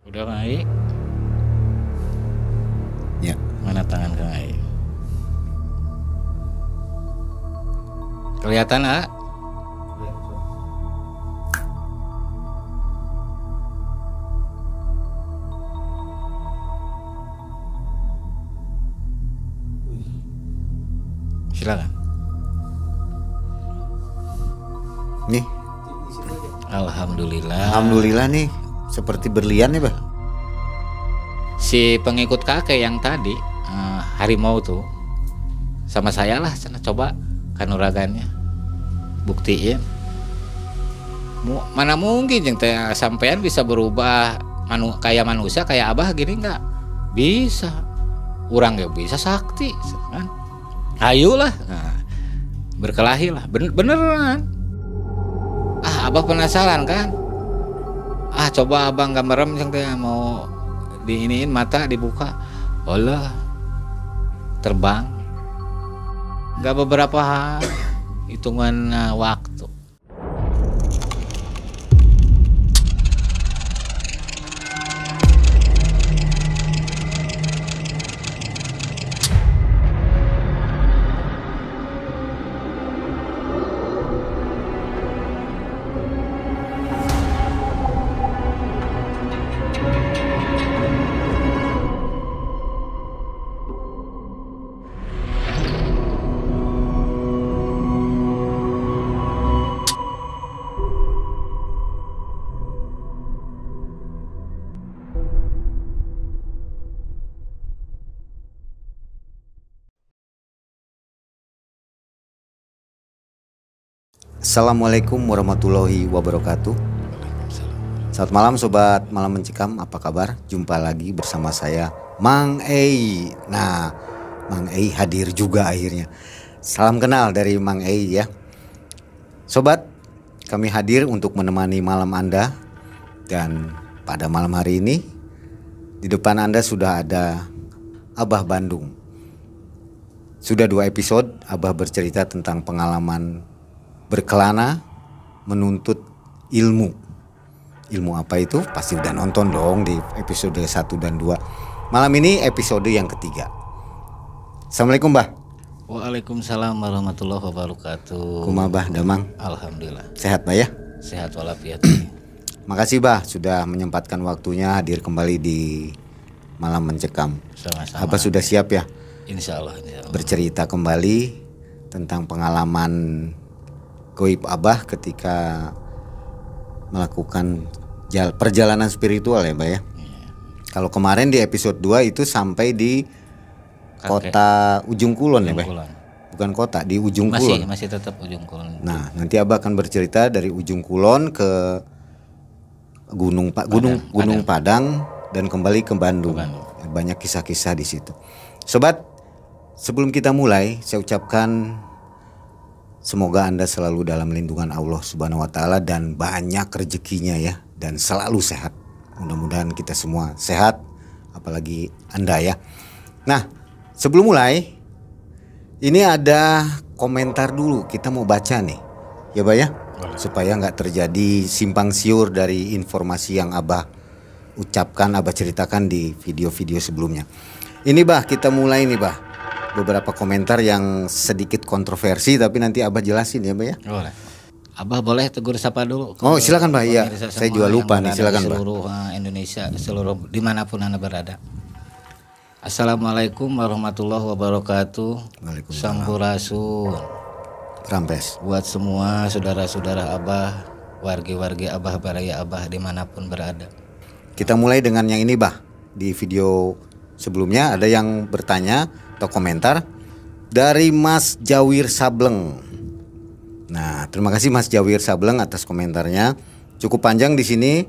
Udah Ai? Ya. Mana tangan Kang Ai? Kelihatan A? Silakan. Nih, Alhamdulillah nih seperti berlian nih, Bah. Si pengikut kakek yang tadi harimau tuh sama saya lah, sana coba kanuragannya buktiin. Mana mungkin yang sampean bisa berubah kayak manusia kayak abah gini, nggak bisa. Orang nggak bisa sakti kan. Ayolah, berkelahi lah, beneran. Abah penasaran kan? Coba abang nggak merem yang teh mau diiniin mata dibuka, olah terbang. Nggak beberapa hitungan waktu. Assalamualaikum warahmatullahi wabarakatuh. Selamat malam sobat Malam Mencekam, apa kabar? Jumpa lagi bersama saya Mang Ei. Nah, Mang Ei hadir juga akhirnya. Salam kenal dari Mang Ei ya. Sobat, kami hadir untuk menemani malam Anda. Dan pada malam hari ini di depan Anda sudah ada Abah Bandung. Sudah 2 episode Abah bercerita tentang pengalaman berkelana menuntut ilmu. Ilmu apa itu? Pasti udah nonton dong di episode 1 dan 2. Malam ini episode yang ketiga. Assalamualaikum, Bah. Waalaikumsalam warahmatullahi wabarakatuh. Kumaha, Bah, Damang? Alhamdulillah. Sehat, Bah ya? Sehat walafiat. Makasih, Bah, sudah menyempatkan waktunya hadir kembali di Malam Mencekam. Sama-sama. Apa sudah siap ya? Insya Allah. Bercerita kembali tentang pengalaman goib Abah ketika melakukan perjalanan spiritual ya, Mbak ya. Iya. Kalau kemarin di episode 2 itu sampai di kota Ujung Kulon ya, Mbak. Bukan kota, di Ujung Kulon. Masih tetap Ujung Kulon. Nah, nanti Abah akan bercerita dari Ujung Kulon ke Gunung Padang dan kembali ke Bandung. Banyak kisah-kisah di situ. Sobat, sebelum kita mulai, saya ucapkan semoga Anda selalu dalam lindungan Allah Subhanahu wa taala dan banyak rezekinya ya, dan selalu sehat. Mudah-mudahan kita semua sehat, apalagi Anda ya. Nah, sebelum mulai ini ada komentar dulu, kita mau baca nih. Ya, Bah ya. Supaya nggak terjadi simpang siur dari informasi yang Abah ucapkan, Abah ceritakan di video-video sebelumnya. Ini, Bah, kita mulai nih, Bah. Beberapa komentar yang sedikit kontroversi tapi nanti Abah jelasin ya, Mbak ya. Boleh. Abah boleh tegur sapa dulu. Oh, silakan, Mbak. Iya, saya juga lupa nih. Silakan, Mbak. Seluruh Indonesia, seluruh dimanapun Anda berada. Assalamualaikum warahmatullahi wabarakatuh. Waalaikumsalam. Sampurasun. Rampes. Buat semua saudara-saudara Abah, wargi-wargi Abah, baraya Abah dimanapun berada. Kita mulai dengan yang ini, Bah. Di video sebelumnya ada yang bertanya atau komentar dari Mas Jawir Sableng. Nah, terima kasih Mas Jawir Sableng atas komentarnya. Cukup panjang di sini.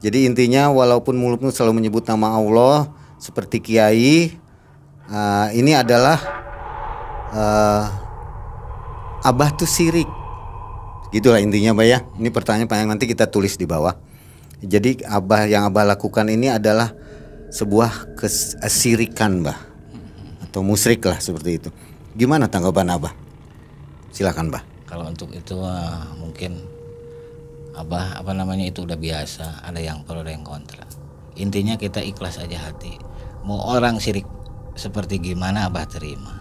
Jadi intinya walaupun mulutmu selalu menyebut nama Allah seperti kiai, ini adalah Abah tuh sirik. Gitulah intinya, Mbak ya. Ini pertanyaan panjang, nanti kita tulis di bawah. Jadi yang Abah lakukan ini adalah sebuah kesirikan, Mbah, atau musyrik lah seperti itu. Gimana tanggapan Abah? Silakan, Bah. Kalau untuk itu mungkin Abah itu udah biasa, ada yang pro ada yang kontra. Intinya kita ikhlas aja hati. Mau orang syirik seperti gimana Abah terima.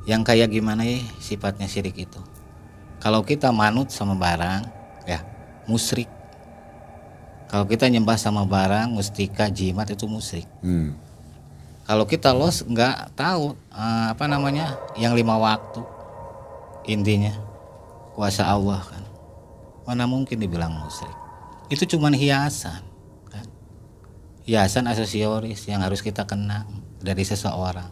Yang kayak gimana ya sifatnya syirik itu. Kalau kita manut sama barang ya musyrik. Kalau kita nyembah sama barang mustika jimat itu musyrik. Kalau kita nggak tahu yang 5 waktu, intinya kuasa Allah kan, mana mungkin dibilang musyrik. Itu cuman hiasan kan, hiasan aksesoris yang harus kita kenang dari seseorang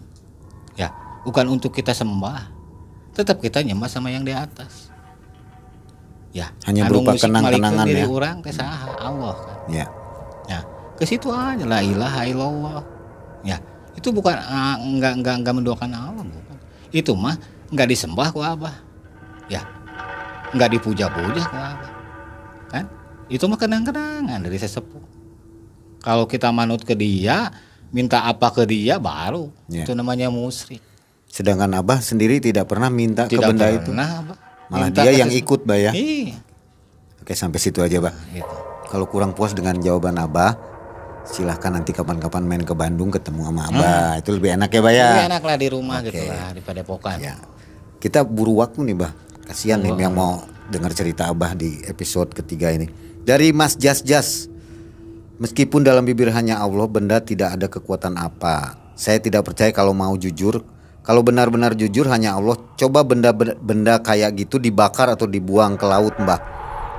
ya, bukan untuk kita sembah, tetap kita nyembah sama yang di atas ya, hanya berupa kenang-kenangan diri ya, orang teh saha Allah kan ya. Ya ke situ aja, la ilaha illallah ya. Itu bukan enggak mendoakan Allah, bukan. Itu mah enggak disembah ku Abah. Ya. Enggak dipuja-puja ku Abah. Kan? Itu mah kenang-kenangan dari sesepuh. Kalau kita manut ke dia, minta apa ke dia baru. Ya. Itu namanya musyrik. Sedangkan Abah sendiri tidak pernah minta ke benda itu. Abah. Malah dia yang ikut, Bah ya. Iya. Oke, sampai situ aja, Bah. Gitu. Kalau kurang puas dengan jawaban Abah, silahkan nanti kapan-kapan main ke Bandung ketemu sama Abah. Itu lebih enak ya, Bah ya. Lebih enak lah di rumah gitu lah, di Padepokan. Ya. Kita buru waktu nih, Bah. Kasihan nih yang mau dengar cerita Abah di episode ketiga ini. Dari Mas Jas. Meskipun dalam bibir hanya Allah, benda tidak ada kekuatan apa. Saya tidak percaya kalau mau jujur. Kalau benar-benar jujur hanya Allah, coba benda kayak gitu dibakar atau dibuang ke laut, Mbah.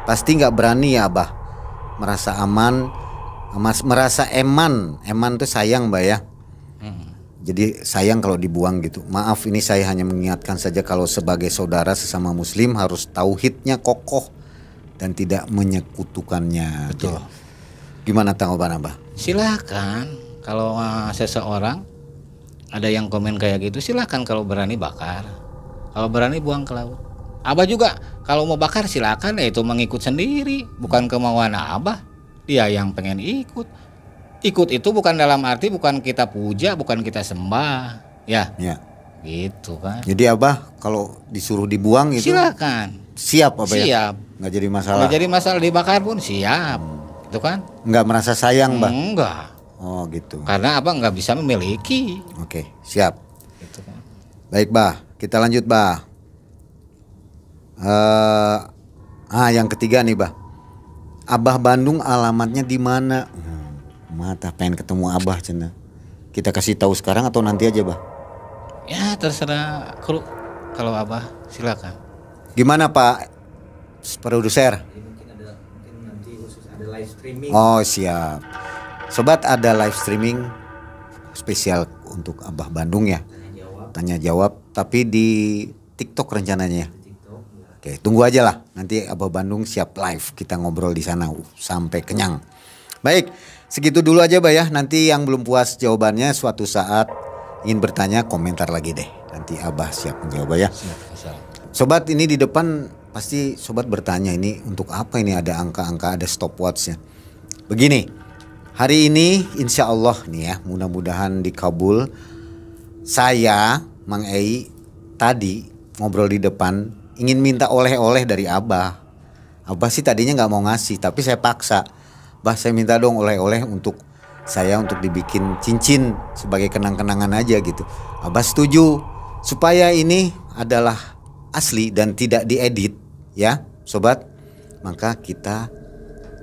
Pasti nggak berani ya, Abah. Merasa aman, merasa eman tuh sayang, Mbak ya. Jadi sayang kalau dibuang gitu. Maaf, ini saya hanya mengingatkan saja kalau sebagai saudara sesama muslim harus tauhidnya kokoh dan tidak menyekutukannya. Betul. Gimana tanggapan Abah? Silakan kalau seseorang ada yang komen kayak gitu, silakan kalau berani bakar. Kalau berani buang ke laut. Abah juga kalau mau bakar silakan, itu mengikut sendiri, bukan kemauan Abah. Dia yang pengen ikut. Ikut itu bukan dalam arti bukan kita puja, bukan kita sembah, ya. Ya. Gitu kan. Jadi Abah kalau disuruh dibuang itu silakan. Siap Abah ya? Siap. Nggak jadi masalah. Nggak jadi masalah, dibakar pun siap. Itu kan? Nggak merasa sayang, Mbah? Enggak. Oh gitu. Karena Abah nggak bisa memiliki. Oke, siap. Gitu kan. Baik, Bah. Kita lanjut, Bah. Yang ketiga nih, Bah. Abah Bandung alamatnya di mana? Mata pengen ketemu Abah cina. Kita kasih tahu sekarang atau nanti aja, Bah? Ya terserah kalau Abah silakan. Gimana Pak produser? Mungkin nanti khusus ada live streaming. Oh siap. Sobat, ada live streaming spesial untuk Abah Bandung ya. Tanya jawab tapi di TikTok rencananya. Oke, tunggu aja lah. Nanti Abah Bandung siap live, kita ngobrol di sana sampai kenyang. Baik, segitu dulu aja, Bah ya. Nanti yang belum puas jawabannya suatu saat ingin bertanya, komentar lagi deh. Nanti Abah siap menjawab ya. Sobat, ini di depan pasti sobat bertanya, ini untuk apa ini ada angka-angka, ada stopwatchnya. Begini, hari ini insya Allah nih ya, mudah-mudahan dikabul. Saya, Mang Ei, tadi ngobrol di depan ingin minta oleh-oleh dari Abah. Abah sih tadinya nggak mau ngasih, tapi saya paksa. Bah, saya minta dong oleh-oleh untuk saya untuk dibikin cincin sebagai kenang-kenangan aja gitu. Abah setuju supaya ini adalah asli dan tidak diedit ya, sobat. Maka kita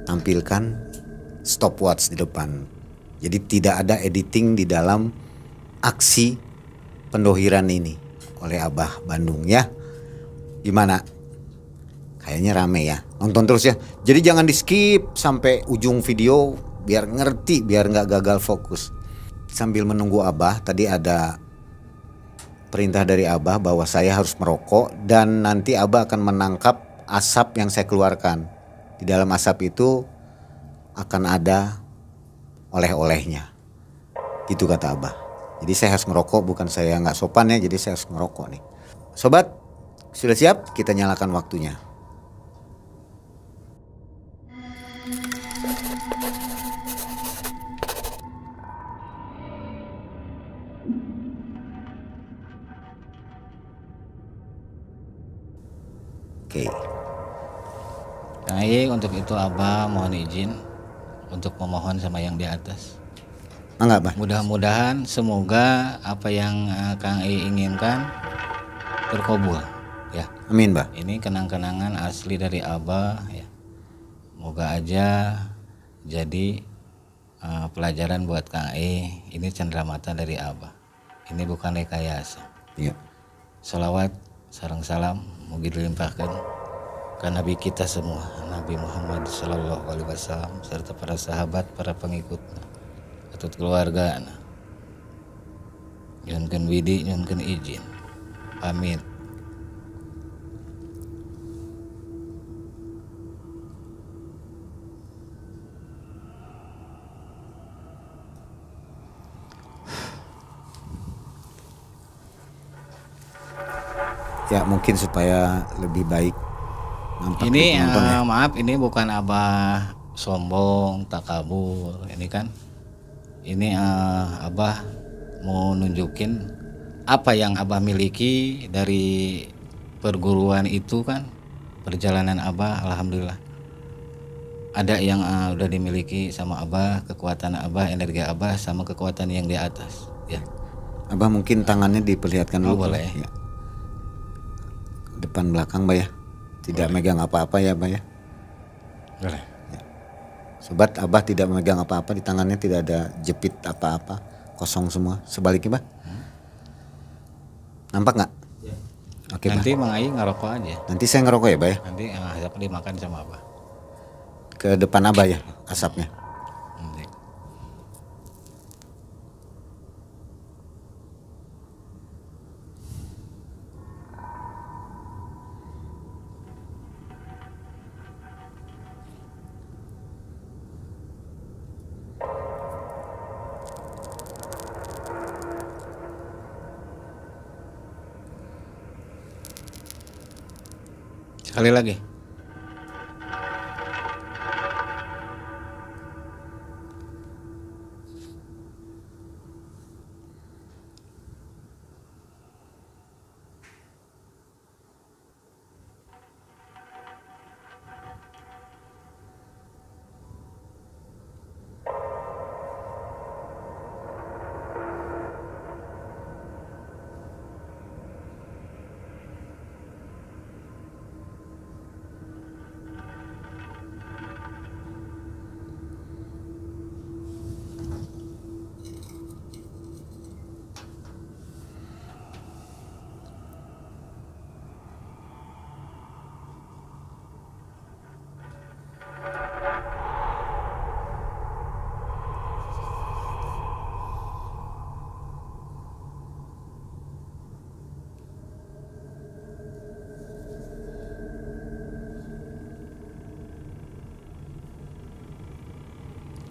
tampilkan stopwatch di depan. Jadi tidak ada editing di dalam aksi pendohiran ini oleh Abah Bandung ya. Gimana? Kayaknya rame ya. Nonton terus ya. Jadi jangan di skip sampai ujung video biar ngerti, biar nggak gagal fokus. Sambil menunggu Abah, tadi ada perintah dari Abah bahwa saya harus merokok dan nanti Abah akan menangkap asap yang saya keluarkan. Di dalam asap itu akan ada oleh-olehnya. Gitu kata Abah. Jadi saya harus merokok, bukan saya nggak sopan ya, jadi saya harus merokok nih. Sobat, sudah siap? Kita nyalakan waktunya. Oke. Baik, untuk itu Abah mohon izin untuk memohon sama yang di atas. Enggak, Bah. Mudah-mudahan semoga apa yang Kang I inginkan terkabul ya. Amin, Bah. Ini kenang-kenangan asli dari Abah ya. Moga aja jadi pelajaran buat Kang I. Ini cenderamata dari Abah. Ini bukan rekayasa. Iya. Salawat sareng salam mugi dilimpahkan ke Nabi kita semua, Nabi Muhammad Sallallahu Alaihi Wasallam, serta para sahabat, para pengikutnya, atau keluarga. Nyunkeun widi, nyunkeun izin. Amin. Ya mungkin supaya lebih baik nampak Ini di penonton ya. maaf, ini bukan Abah sombong, takabur. Ini kan, ini Abah mau nunjukin apa yang Abah miliki dari perguruan itu kan. Perjalanan Abah, alhamdulillah. Ada yang udah dimiliki sama Abah, kekuatan Abah, energi Abah, sama kekuatan yang di atas. Ya. Abah mungkin tangannya diperlihatkan Oh, dulu. boleh. Ya. Depan belakang, Bah ya. Tidak megang apa-apa ya, Bah ya. Boleh. Sobat, Abah tidak memegang apa-apa, di tangannya tidak ada jepit apa-apa, kosong semua. Sebaliknya, Bah. Nampak nggak? Ya. Oke, Nanti Bah. Mang Ai ngerokok aja. Nanti saya ngerokok ya, Bah ya. Nanti asap dimakan sama Abah. Ke depan Abah ya asapnya. Nanti. Sekali lagi.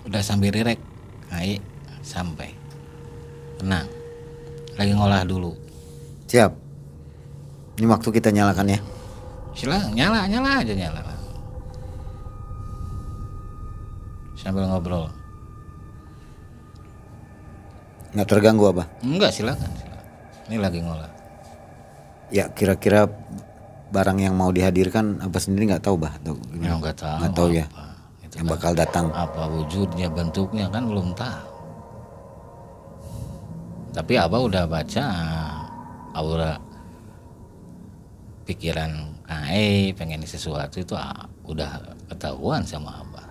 Udah sambil rirek. Ai sampai. Tenang. Lagi ngolah dulu. Siap. Ini waktu kita nyalakan ya. Silakan nyala aja nyala. Sambil ngobrol. Nggak terganggu, Abah. Enggak, silakan. Ini lagi ngolah. Ya kira-kira barang yang mau dihadirkan Abah sendiri nggak tahu, Bah, atau Ya, gimana? enggak tahu. Nggak tahu ya. apa. Itu Yang kan bakal datang. apa wujudnya, bentuknya kan belum tahu. Tapi Abah udah baca aura pikiran Kae pengen sesuatu itu udah ketahuan sama Abah.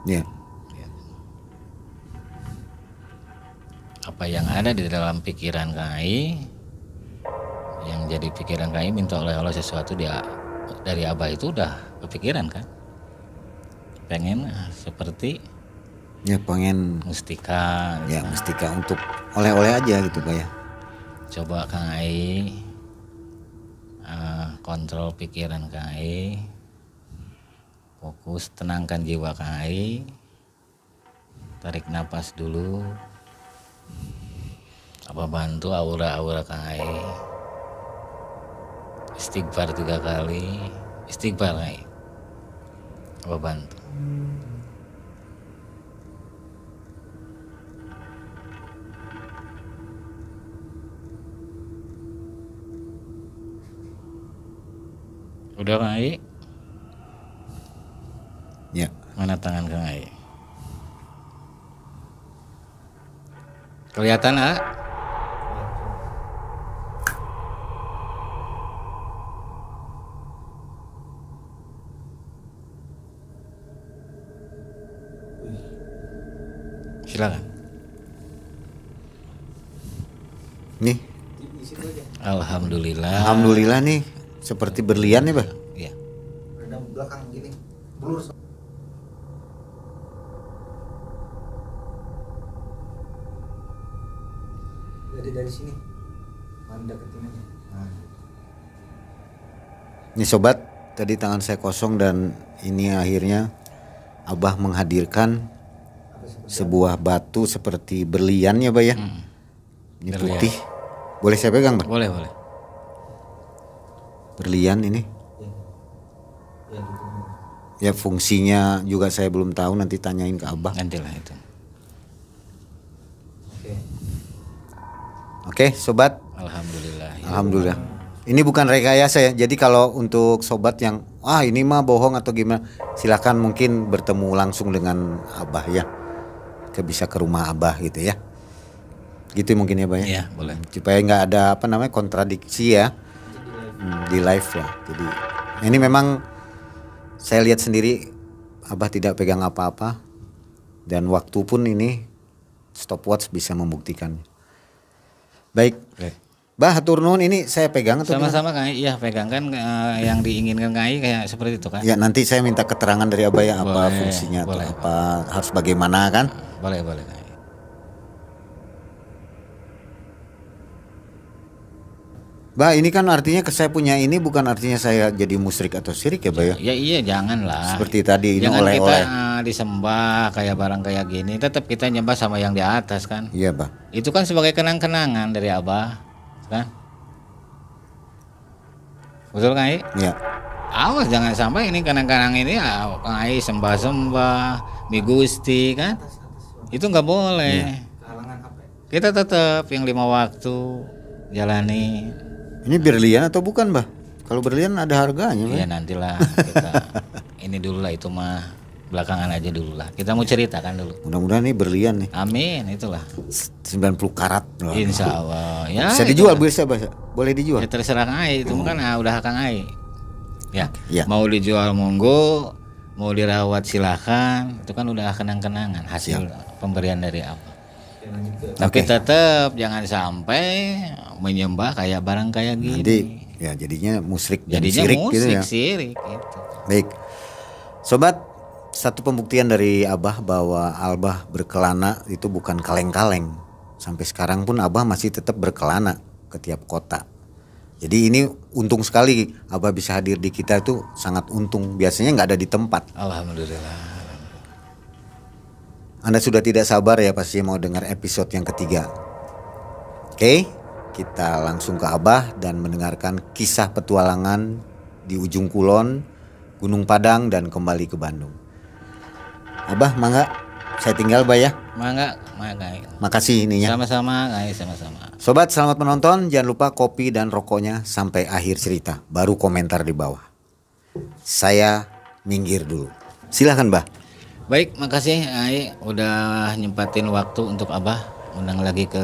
Ya. Apa yang ada di dalam pikiran Kae, yang jadi pikiran Kae minta oleh Allah sesuatu dari Abah itu udah kepikiran kan. Pengen seperti Ya pengen mustika ya mustika untuk oleh-oleh aja gitu, Pak ya. coba Kang Ai kontrol pikiran Kang Ai, fokus tenangkan jiwa Kang Ai, tarik napas dulu, apa bantu aura-aura Kang Ai, istighfar 3 kali, istighfar Kang Ai, apa bantu. Udah Kang Ai? Ya. Mana tangan Kang Ai? Kelihatan ah? Silakan. Nih, Di situ aja. Alhamdulillah. alhamdulillah nih seperti berlian nih, Bah. Iya. Ada belakang gini. Blur. Jadi dari sini. Mari deketin aja. Nah. Nih sobat, tadi tangan saya kosong dan ini akhirnya Abah menghadirkan sebuah batu seperti berlian ya, Bah ya. Ini Berlian. putih. Boleh saya pegang, Bah? Boleh, boleh. Berlian ini. Ya gitu. Ya fungsinya juga saya belum tahu, nanti tanyain ke Abah. Nantilah itu. Oke. Oke, sobat. Alhamdulillah. Ya. Alhamdulillah. Ini bukan rekayasa ya. Jadi kalau untuk sobat yang ini mah bohong atau gimana, silakan mungkin bertemu langsung dengan Abah ya. Bisa ke rumah Abah gitu ya. Gitu mungkin ya, Bah ya. Iya, boleh. Supaya nggak ada kontradiksi ya di live ya. Jadi ini memang saya lihat sendiri Abah tidak pegang apa-apa dan waktu pun ini stopwatch bisa membuktikan. Baik. Baik. Bah, hatur nuhun, ini saya pegang atau gimana? Sama-sama Kang Ai, iya pegang kan yang diinginkan Kang Ai kayak seperti itu kan? Ya nanti saya minta keterangan dari Abah ya, apa Boleh, fungsinya atau boleh. apa harus bagaimana kan? Boleh, boleh Kang Ai. Bah, ini kan artinya saya punya ini bukan artinya saya jadi musyrik atau syirik ya, Bah ya? Ya iya janganlah. Seperti tadi ini Jangan kita oleh-oleh. disembah kayak barang kayak gini, tetap kita nyembah sama yang di atas kan. Iya, Bah. Itu kan sebagai kenang-kenangan dari Abah, kan? Betul Kang Ai? Ya. Awas jangan sampai ini kenang-kenang ini Kang Ai sembah-sembah Mi Gusti kan? Itu nggak boleh. Kalangan apa ya? Kita tetap yang 5 waktu jalani. Ini berlian atau bukan, Bah? Kalau berlian ada harganya, Bah. Iya nantilah kita ini dulu lah itu mah belakangan aja dulu lah. Kita mau ceritakan dulu. Mudah-mudahan ini berlian nih. Amin itulah. 90 karat. Wah. Insya Allah. Ya, Bisa itu dijual, lah. bisa, Bah? Boleh dijual. Ya terserah Kang Ai itu kan udah Kang Ai. Ya. Ya. Mau dijual monggo, mau dirawat silakan. Itu kan udah kenang-kenangan hasil pemberian dari apa. Oke, lanjut ke Tapi Oke. tetap jangan sampai menyembah kayak barang kayak gini. Nanti ya jadinya musyrik dan Jadinya syirik musik gitu ya. sirik gitu. Baik. Sobat, satu pembuktian dari Abah bahwa Abah berkelana itu bukan kaleng-kaleng. Sampai sekarang pun Abah masih tetap berkelana ke tiap kota. Jadi ini untung sekali Abah bisa hadir di kita itu sangat untung. Biasanya nggak ada di tempat. Alhamdulillah. Anda sudah tidak sabar ya pasti mau dengar episode yang ketiga. Oke, kita langsung ke Abah dan mendengarkan kisah petualangan di ujung kulon, Gunung Padang dan kembali ke Bandung. Abah, mangga saya tinggal, Bah ya. Mangga. Makasih ininya. Sama-sama, guys, sama-sama. Sobat, selamat menonton. Jangan lupa kopi dan rokoknya sampai akhir cerita. Baru komentar di bawah. Saya minggir dulu. Silahkan, Bah. Baik, makasih Ai udah nyempatin waktu untuk Abah undang lagi ke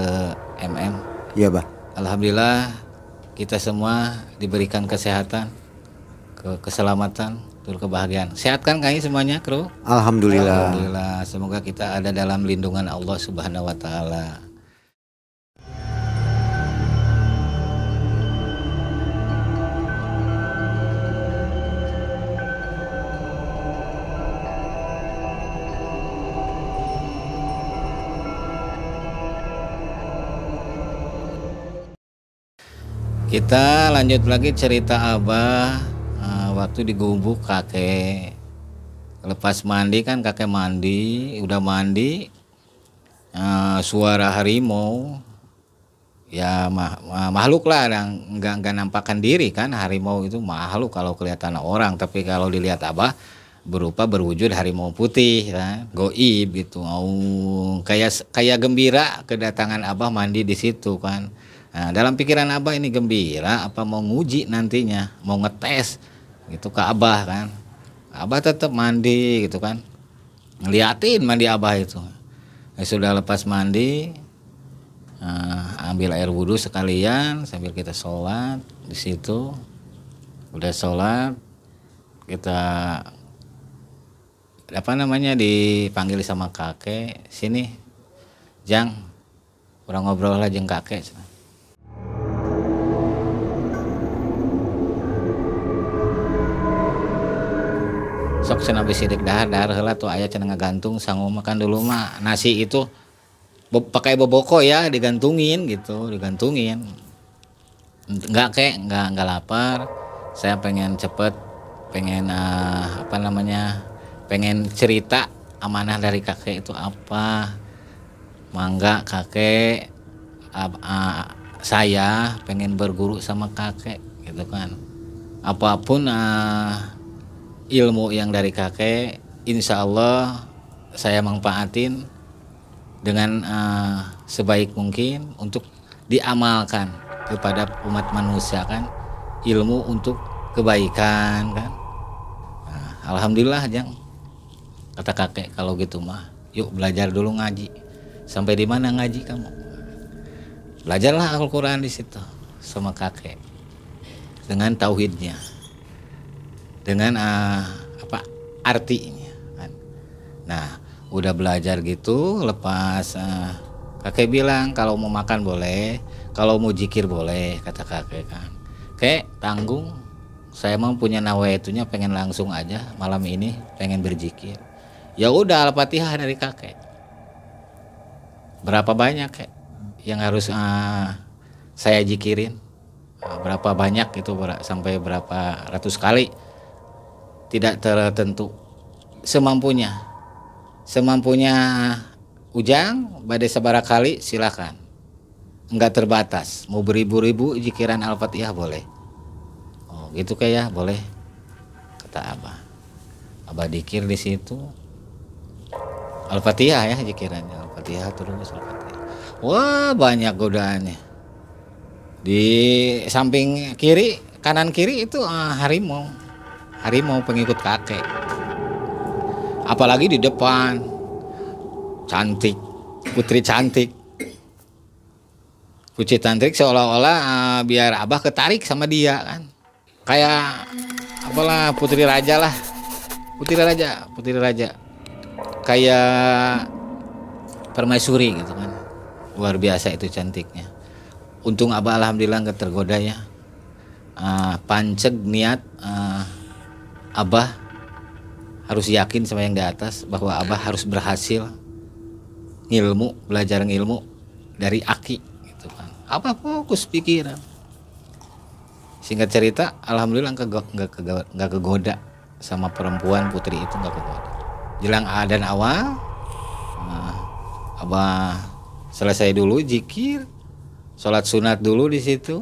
MM. Iya, Bah. Alhamdulillah kita semua diberikan kesehatan, keselamatan, kebahagiaan. Sehat kan Kang Ai semuanya, kru? Alhamdulillah. Alhamdulillah. Semoga kita ada dalam lindungan Allah Subhanahu wa taala. Kita lanjut lagi cerita Abah waktu di gubuk kakek. Lepas mandi kan kakek mandi, udah mandi, suara harimau, ya makhluk lah yang nggak nampakkan diri kan. Harimau itu makhluk kalau kelihatan orang, tapi kalau dilihat Abah berwujud harimau putih kan, goib gitu. Kayak gembira kedatangan Abah mandi di situ kan. Nah, dalam pikiran Abah ini gembira apa mau nguji nantinya, mau ngetes gitu ke Abah kan. Abah tetap mandi gitu kan, ngeliatin mandi Abah itu. Sudah lepas mandi, ambil air wudhu sekalian sambil kita sholat di situ. Udah sholat kita dipanggil sama kakek, sini Jang, orang ngobrol lah jeung kakek. Sok cenah bisi sidik dahar heula tuh aya cenah ngagantung sanggup makan dulu mah nasi itu pakai boboko ya, digantungin gitu, digantungin. Enggak lapar. Saya pengen cepet, pengen pengen cerita amanah dari kakek itu apa. Mangga kakek, saya pengen berguru sama kakek gitu kan. Apapun ilmu yang dari kakek, insya Allah saya manfaatin dengan sebaik mungkin untuk diamalkan kepada umat manusia kan, ilmu untuk kebaikan kan. Alhamdulillah Jang, kata kakek, kalau gitu mah yuk belajar dulu ngaji. Sampai di mana ngaji kamu? Belajarlah Al-Quran di situ sama kakek dengan tauhidnya, dengan artinya kan. Nah udah belajar gitu, lepas kakek bilang kalau mau makan boleh, kalau mau zikir boleh, kata kakek kan. Kek tanggung, saya mau punya nawaitunya pengen langsung aja malam ini pengen berzikir. Ya udah Al-Fatihah dari kakek. Berapa banyak kek yang harus saya zikirin? Berapa banyak itu sampai berapa ratus kali? Tidak tertentu, semampunya Ujang badai sabaraha kali silakan, enggak terbatas, mau beribu-ribu zikiran Al-Fatihah boleh. Oh gitu kayak boleh, kata Abah dikir di situ Al-Fatihah ya zikirannya, Al-Fatihah terus Al-Fatihah. Wah banyak godaannya. Di samping kiri, kanan kiri itu harimau pengikut kakek. Apalagi di depan cantik, putri cantik seolah-olah biar Abah ketarik sama dia kan. Kayak apalah putri raja, kayak permaisuri gitu kan. Luar biasa itu cantiknya. Untung Abah alhamdulillah nggak tergoda ya. Panceg niat Abah harus yakin sama yang di atas bahwa Abah harus berhasil belajar ilmu dari Aki gitu kan. Abah fokus pikiran. Singkat cerita, alhamdulillah nggak kegoda sama perempuan putri itu, nggak kegoda. Jelang adzan awal, Abah selesai dulu zikir, sholat sunat dulu di situ.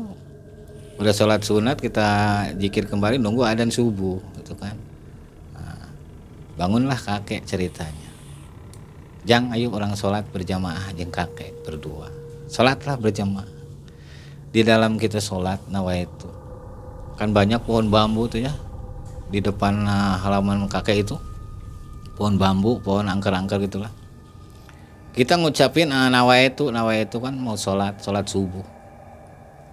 Udah sholat sunat kita zikir kembali, nunggu adzan subuh gitu kan. Bangunlah kakek ceritanya. Jang, ayo orang sholat berjamaah jeung kakek berdua. Sholatlah berjamaah. Di dalam kita sholat nawaitu, kan banyak pohon bambu tuh ya di depan halaman kakek itu, pohon bambu, pohon angker-angker gitulah. Kita ngucapin nawaitu kan mau sholat subuh.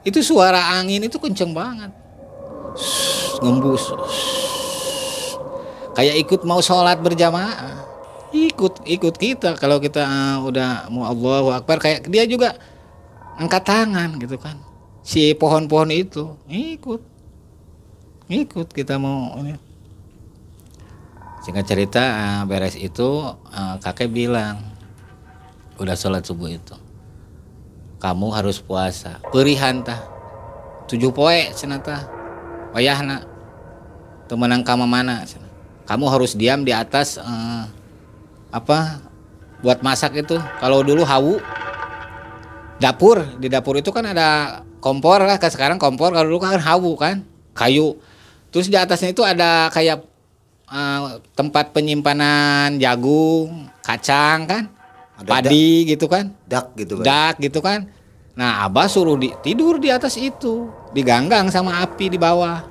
Itu suara angin itu kenceng banget, ngembus, kayak ikut mau sholat berjamaah. Ikut kita kalau kita udah mau Allahu Akbar, kayak dia juga angkat tangan gitu kan. Si pohon-pohon itu ikut kita mau ini. Singkat cerita beres itu kakek bilang udah sholat subuh itu kamu harus puasa perihan tah 7 poe cenah tah wayahna teu meunang ka mana cenah. Kamu harus diam di atas buat masak itu. Kalau dulu hawu di dapur itu kan ada kompor lah, kan sekarang kompor, kalau dulu kan hawu kan kayu. Terus di atasnya itu ada kayak tempat penyimpanan jagung, kacang kan, ada padi gitu kan, dak gitu kan. Nah Abah suruh tidur di atas itu, diganggang sama api di bawah,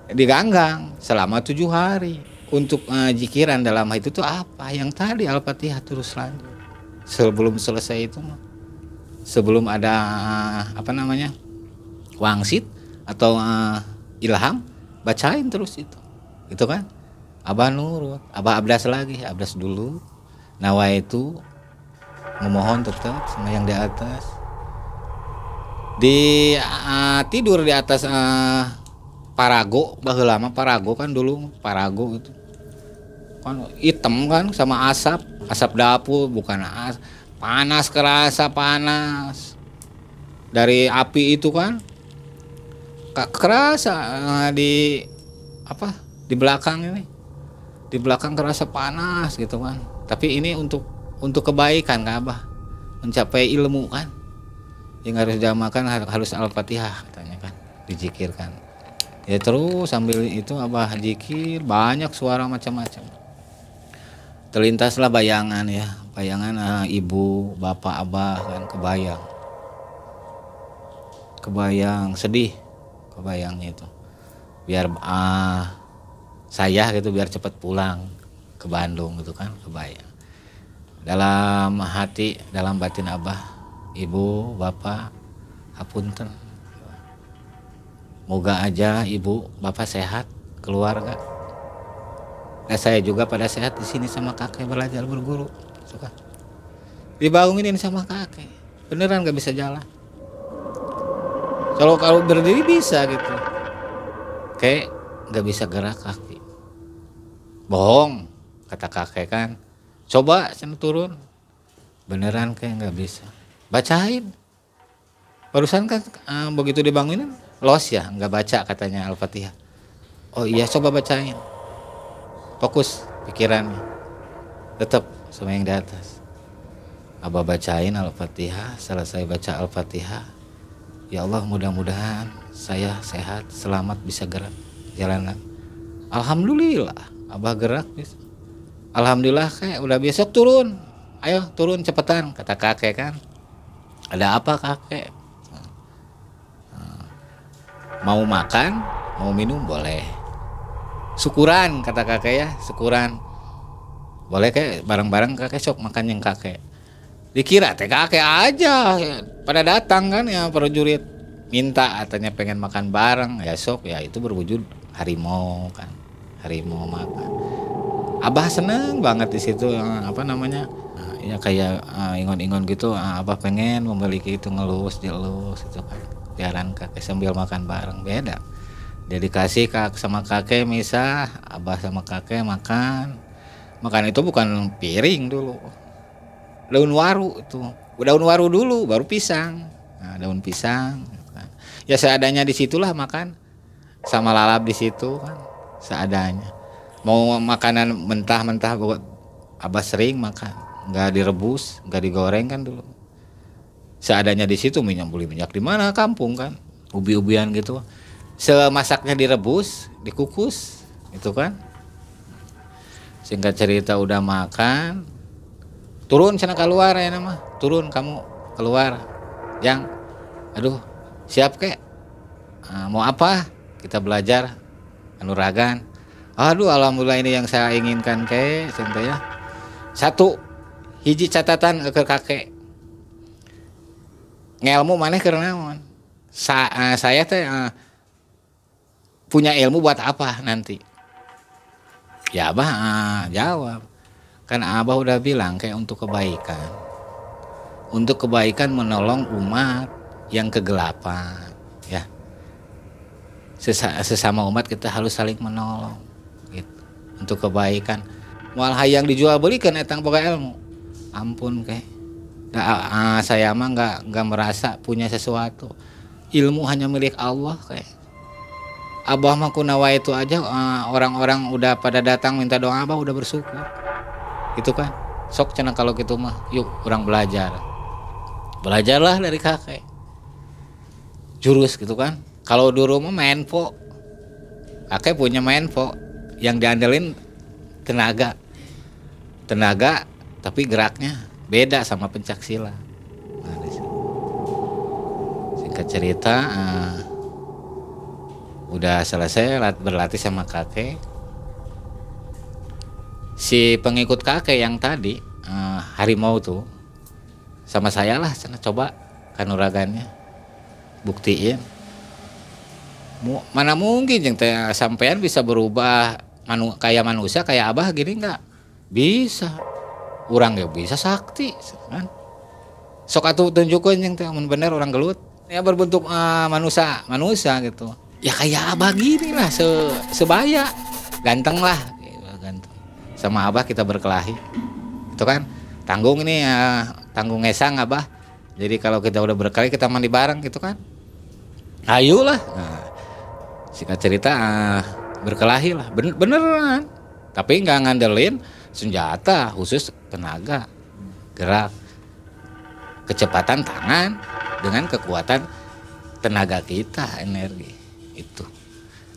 diganggang selama 7 hari. Untuk zikiran dalam itu tuh apa yang tadi Al-Fatihah terus lanjut sebelum selesai itu mah. sebelum ada apa namanya wangsit atau ilham, bacain terus itu kan. Abah nurut, abah abdas lagi, abdas dulu. Nawa itu memohon tetap sama yang di atas. Di tidur di atas parago, baheula lama parago kan dulu, parago itu kan hitam kan sama asap dapur, bukan panas, kerasa panas dari api itu kan kerasa di apa di belakang ini, di belakang kerasa panas gitu kan. Tapi ini untuk kebaikan kan Abah, mencapai ilmu kan, yang harus diamalkan harus Al-Fatihah katanya kan, dizikirkan ya. Terus sambil itu Abah zikir, banyak suara macam-macam. Terlintaslah bayangan ya, bayangan ibu bapak Abah kan, kebayang sedih, kebayangnya itu biar saya gitu biar cepat pulang ke Bandung gitu kan, kebayang dalam hati, dalam batin Abah, ibu bapak hapunten, moga aja ibu bapak sehat, keluarga dan saya juga pada sehat di sini sama kakek belajar berguru, suka dibangunin sama kakek, beneran nggak bisa jalan. Kalau berdiri bisa gitu, kayak nggak bisa gerak kaki. Bohong kata kakek kan, coba sana turun, beneran kayak nggak bisa. Bacain, barusan kan begitu dibangunin los ya, nggak baca katanya Al-Fatihah. Oh iya coba bacain, fokus pikirannya, tetap sama yang di atas. Abah bacain Al-Fatihah, selesai baca Al-Fatihah, ya Allah mudah-mudahan saya sehat, selamat, bisa gerak jalanan. Alhamdulillah Abah gerak bisa. Alhamdulillah kayak udah besok turun, ayo turun cepetan kata kakek kan. Ada apa kakek? Mau makan, mau minum boleh. Syukuran kata kakek ya, syukuran. Boleh kayak bareng-bareng kakek sok makan yang kakek. Dikira teh kakek aja pada datang kan ya prajurit minta katanya pengen makan bareng ya sok ya, itu berwujud harimau kan, harimau makan. Abah seneng banget di situ apa namanya ya kayak ingon-ingon gitu. Abah pengen memiliki itu, ngelus dielus itu kan, jalan kakek sambil makan bareng. Beda dia dikasih sama kakek misah, Abah sama kakek makan itu bukan piring dulu, daun waru itu, daun waru dulu baru pisang. Nah, daun pisang kan. Ya seadanya disitulah makan, sama lalap di situ kan seadanya. Mau makanan mentah-mentah buat Abah sering makan, nggak direbus, nggak digoreng kan dulu. Seadanya di situ, beli minyak di mana kampung kan, ubi-ubian gitu. Semasaknya direbus, dikukus, itu kan. Singkat cerita udah makan, turun sana keluar ya nama, turun kamu keluar, yang, aduh siap kek, mau apa? Kita belajar kanuragan. Aduh alhamdulillah ini yang saya inginkan kek, santai ya. Satu, hiji catatan ke kakek. Ngelmu maneh keur naon? Saya teh punya ilmu buat apa nanti? Ya Abah jawab. Kan Abah udah bilang kayak untuk kebaikan. Untuk kebaikan menolong umat yang kegelapan, ya. Sesama umat kita harus saling menolong gitu. Untuk kebaikan. Moal hayang dijual belikan etang boga ilmu. Ampun kayak. Saya mah enggak merasa punya sesuatu. Ilmu hanya milik Allah kayak. Abah mah kunawa itu aja orang-orang udah pada datang minta doa, Abah udah bersyukur. Itu kan. Sok cenah kalau gitu mah, yuk orang belajar. Belajarlah dari kakek. Jurus gitu kan. Kalau dulu mah main po. Kakek punya main po yang diandelin tenaga. Tenaga tapi geraknya beda sama pencak silat. Nah, singkat cerita udah selesai berlatih sama kakek. Si pengikut kakek yang tadi harimau tuh sama saya lah, coba kanuragannya, buktiin. Mana mungkin yang sampean bisa berubah kayak manusia kayak abah gini nggak bisa. Orang ya bisa sakti kan. Sok atuh tunjukkeun yang teh mun bener orang gelut ya berbentuk manusia gitu. Ya kayak abah gini lah sebaya ganteng lah gitu, ganteng. Sama abah kita berkelahi. Itu kan tanggung ini tanggung ngesang abah. Jadi kalau kita udah berkelahi kita mandi bareng gitu kan. Ayolah. Nah, singkat cerita berkelahi lah beneran. Tapi nggak ngandelin senjata khusus tenaga gerak kecepatan tangan dengan kekuatan tenaga kita energi itu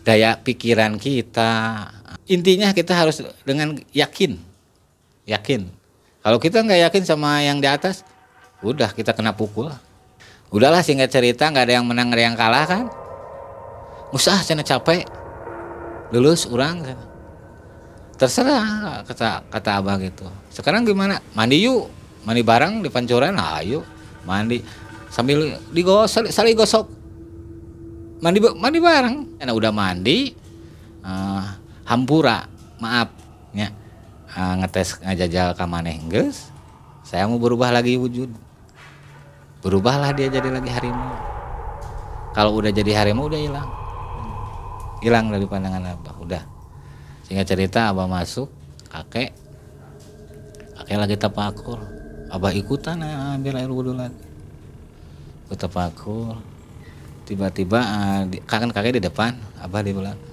daya pikiran kita intinya kita harus dengan yakin kalau kita nggak yakin sama yang di atas udah kita kena pukul udahlah singkat cerita nggak ada yang menang nggak ada yang kalah kan usah sana capek lulus orang terserah kata abah gitu. Sekarang gimana? Mandi yuk, mandi bareng di pancuran. Nah, ayo mandi sambil saling gosok. Mandi bareng. Karena udah mandi, hampura, maaf, ya ngetes ngajajal ka maneh geus. Saya mau berubah lagi wujud. Berubahlah dia jadi lagi harimau. Kalau udah jadi harimau udah hilang dari pandangan abah. Udah. Singkat cerita abah masuk kakek lagi tapakur abah ikutan ambil air wudhu lagi ikut tapakur tiba-tiba kan kakek di depan abah di belakang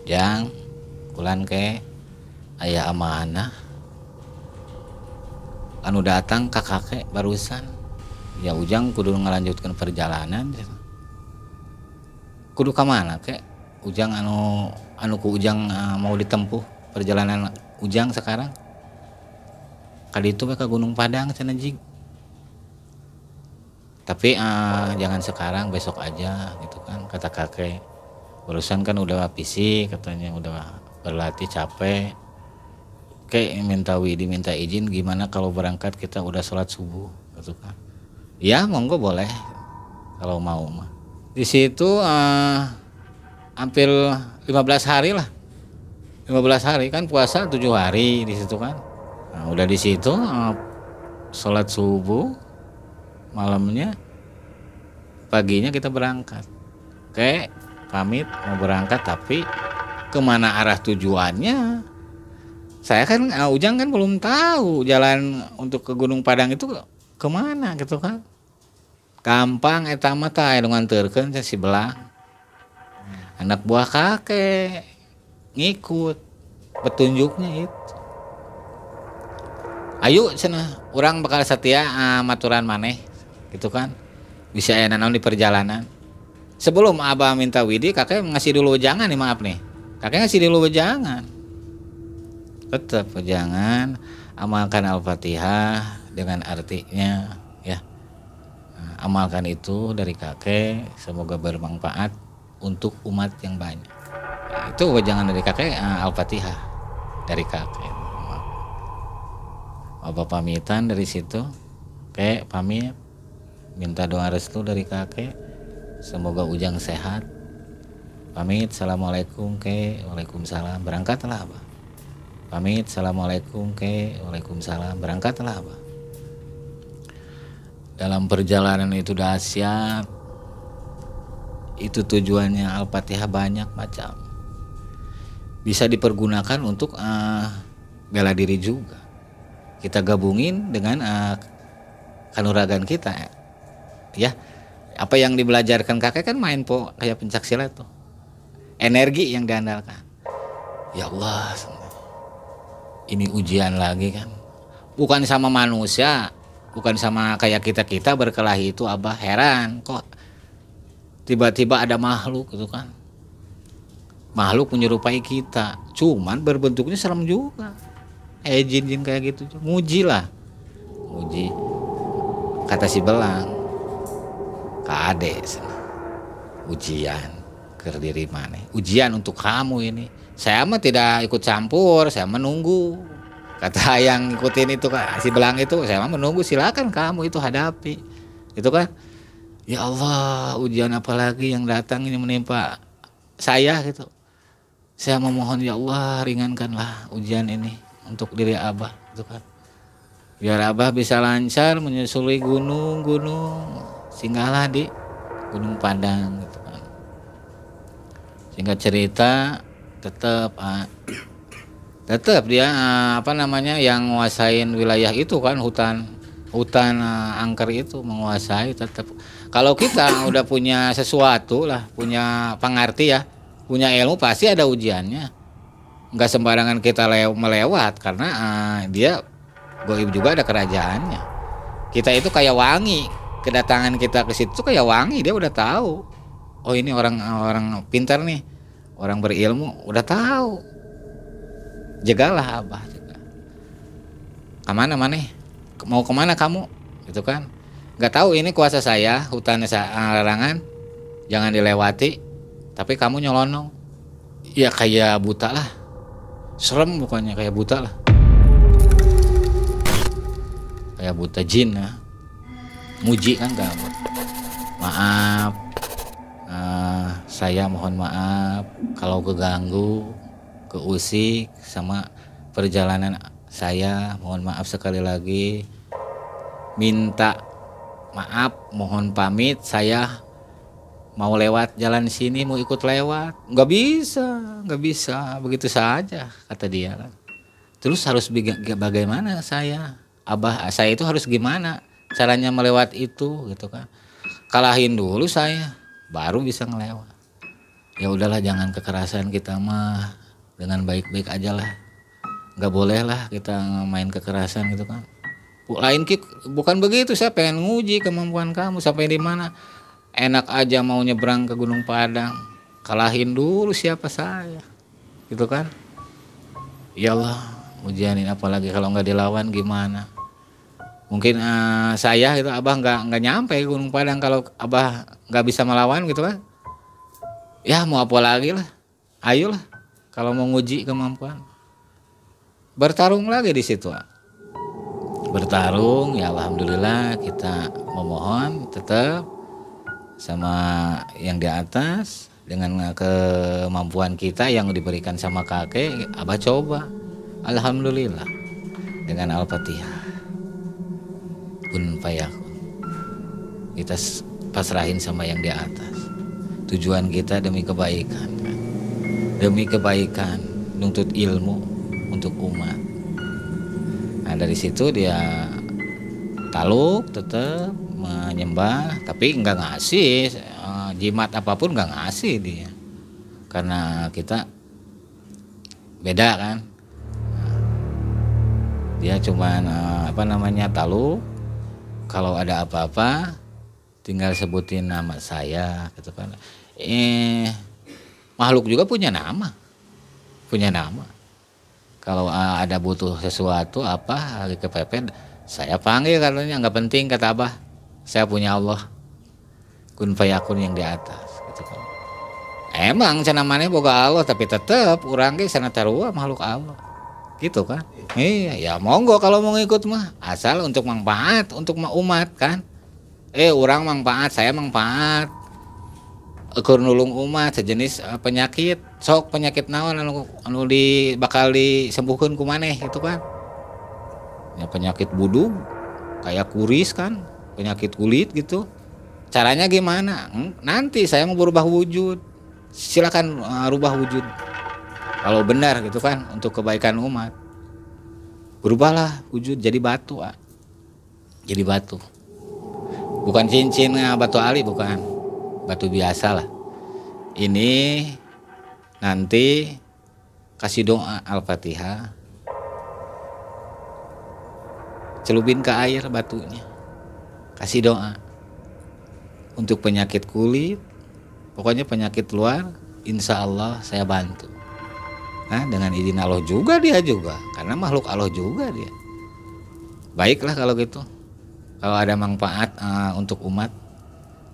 jang kulan ke aya amanah anu datang ke kakek barusan ya ujang kudu ngelanjutkan perjalanan kudu ke mana kek ujang anu ku ujang mau ditempuh perjalanan ujang sekarang kali itu ke Gunung Padang cenah jig tapi jangan sekarang besok aja gitu kan kata kakek barusan kan udah fisik katanya udah berlatih capek kayak minta izin gimana kalau berangkat kita udah sholat subuh gitu kan ya monggo boleh kalau mau mah di situ hampir 15 hari lah 15 hari kan puasa 7 hari di situ kan nah, udah di situ sholat subuh malamnya paginya kita berangkat oke pamit mau berangkat tapi kemana arah tujuannya saya kan ujang kan belum tahu jalan untuk ke Gunung Padang itu kemana gitu kan gampang eta mah tah nganterkeun si belang anak buah kakek ngikut petunjuknya itu ayo cenah orang bakal setia maturan maneh gitu kan bisa aya naon di perjalanan sebelum abah minta widi kakek ngasih dulu wejangan nih maaf nih kakek ngasih dulu wejangan tetap wejangan amalkan Al-Fatihah dengan artinya ya amalkan itu dari kakek semoga bermanfaat untuk umat yang banyak. Itu wejangan dari kakek Al-Fatihah dari kakek. Bapak pamitan dari situ, kakek pamit minta doa restu dari kakek. Semoga ujang sehat. Pamit, assalamualaikum kakek, waalaikumsalam. Berangkatlah abah. Pamit, assalamualaikum kakek, waalaikumsalam. Berangkatlah abah. Dalam perjalanan itu dahsyat. Itu tujuannya Al-Fatihah banyak macam bisa dipergunakan untuk bela diri juga kita gabungin dengan kanuragan kita ya apa yang dibelajarkan kakek kan main kayak pencak silat tuh energi yang diandalkan ya Allah ini ujian lagi kan bukan sama manusia bukan sama kayak kita berkelahi itu abah heran kok tiba-tiba ada makhluk gitu kan makhluk menyerupai kita cuman berbentuknya serem juga jin kayak gitu muji lah muji kata si belang kade ujian keur diri mana ujian untuk kamu ini saya mah tidak ikut campur saya menunggu kata yang ikutin itu si belang itu saya mah menunggu silakan kamu itu hadapi Itu kan. Ya Allah, ujian apa lagi yang datang ini menimpa saya gitu. Saya memohon ya Allah, ringankanlah ujian ini untuk diri Abah gitu kan. Biar Abah bisa lancar menyusuri gunung-gunung, singgahlah di Gunung Padang gitu kan. Singkat cerita tetap dia yang nguasain wilayah itu kan, hutan angker itu menguasai tetap. Kalau kita udah punya sesuatu lah, punya pengerti ya, punya ilmu, pasti ada ujiannya. Nggak sembarangan kita melewat karena dia goib juga ada kerajaannya. Kita itu kayak wangi, kedatangan kita ke situ kayak wangi, dia udah tahu. Oh ini orang pintar nih, orang berilmu, udah tahu. Jagalah Abah, jaga. Kemana maneh? Mau kemana kamu? Gitu kan? Nggak tahu ini kuasa saya, hutannya larangan, jangan dilewati. Tapi kamu nyelonong, ya kayak buta lah. Serem bukannya kayak buta lah. Kayak buta jin lah. Muji kan kamu. Maaf, saya mohon maaf kalau keganggu, keusik sama perjalanan saya. Mohon maaf sekali lagi. Minta maaf, mohon pamit, saya mau lewat jalan sini, mau ikut lewat. Nggak bisa, begitu saja kata dia kan. Terus harus bagaimana Abah saya itu harus gimana caranya melewat itu gitu kan. Kalahin dulu saya, baru bisa ngelewat. Ya udahlah, jangan kekerasan kita mah, dengan baik-baik aja lah. Nggak boleh lah kita main kekerasan gitu kan. Bukan begitu, saya pengen nguji kemampuan kamu sampai di mana. Enak aja mau nyebrang ke Gunung Padang, kalahin dulu siapa saya, gitu kan? Ya Allah, ujianin apalagi kalau nggak dilawan gimana? Mungkin saya itu Abah nggak nyampe ke Gunung Padang kalau Abah nggak bisa melawan gitu kan? Ya mau apa lagi lah, ayolah kalau mau nguji kemampuan, bertarung lagi di situ. Bertarung, ya alhamdulillah kita memohon tetap sama yang di atas dengan kemampuan kita yang diberikan sama kakek. Abah coba, alhamdulillah dengan Al-Fatihah, kun fayakun, kita pasrahin sama yang di atas. Tujuan kita demi kebaikan kan? Demi kebaikan, nuntut ilmu untuk umat. Nah dari situ dia taluk, tetap menyembah, tapi nggak ngasih jimat apapun, nggak ngasih dia, karena kita beda kan. Dia cuman taluk, kalau ada apa-apa tinggal sebutin nama saya gitu kan. Makhluk juga punya nama. Kalau ada butuh sesuatu apa lagi kepepet, saya panggil, katanya nggak penting kata Abah, saya punya Allah, kun fayakun yang di atas gitu kan. Emang cenamane boga Allah, tapi tetap urang ge sana tarua makhluk Allah gitu kan. Iya ya monggo kalau mau ngikut mah, asal untuk manfaat untuk umat kan. Urang manfaat, saya manfaat, ukur nulung umat sejenis penyakit, sok penyakit naon anu bakal disembuhkeun ku maneh gitu kan. Ya penyakit budug kayak kuris kan, penyakit kulit gitu. Caranya gimana? Nanti saya mau berubah wujud. Silakan rubah wujud. Kalau benar gitu kan untuk kebaikan umat. Berubahlah wujud jadi batu. Jadi batu. Bukan cincin batu ali, bukan. Batu biasa lah. Ini nanti kasih doa Al-Fatihah, celupin ke air batunya, kasih doa untuk penyakit kulit, pokoknya penyakit luar, insya Allah saya bantu. Nah dengan izin Allah juga, dia juga karena makhluk Allah juga dia. Baiklah kalau gitu, kalau ada manfaat untuk umat,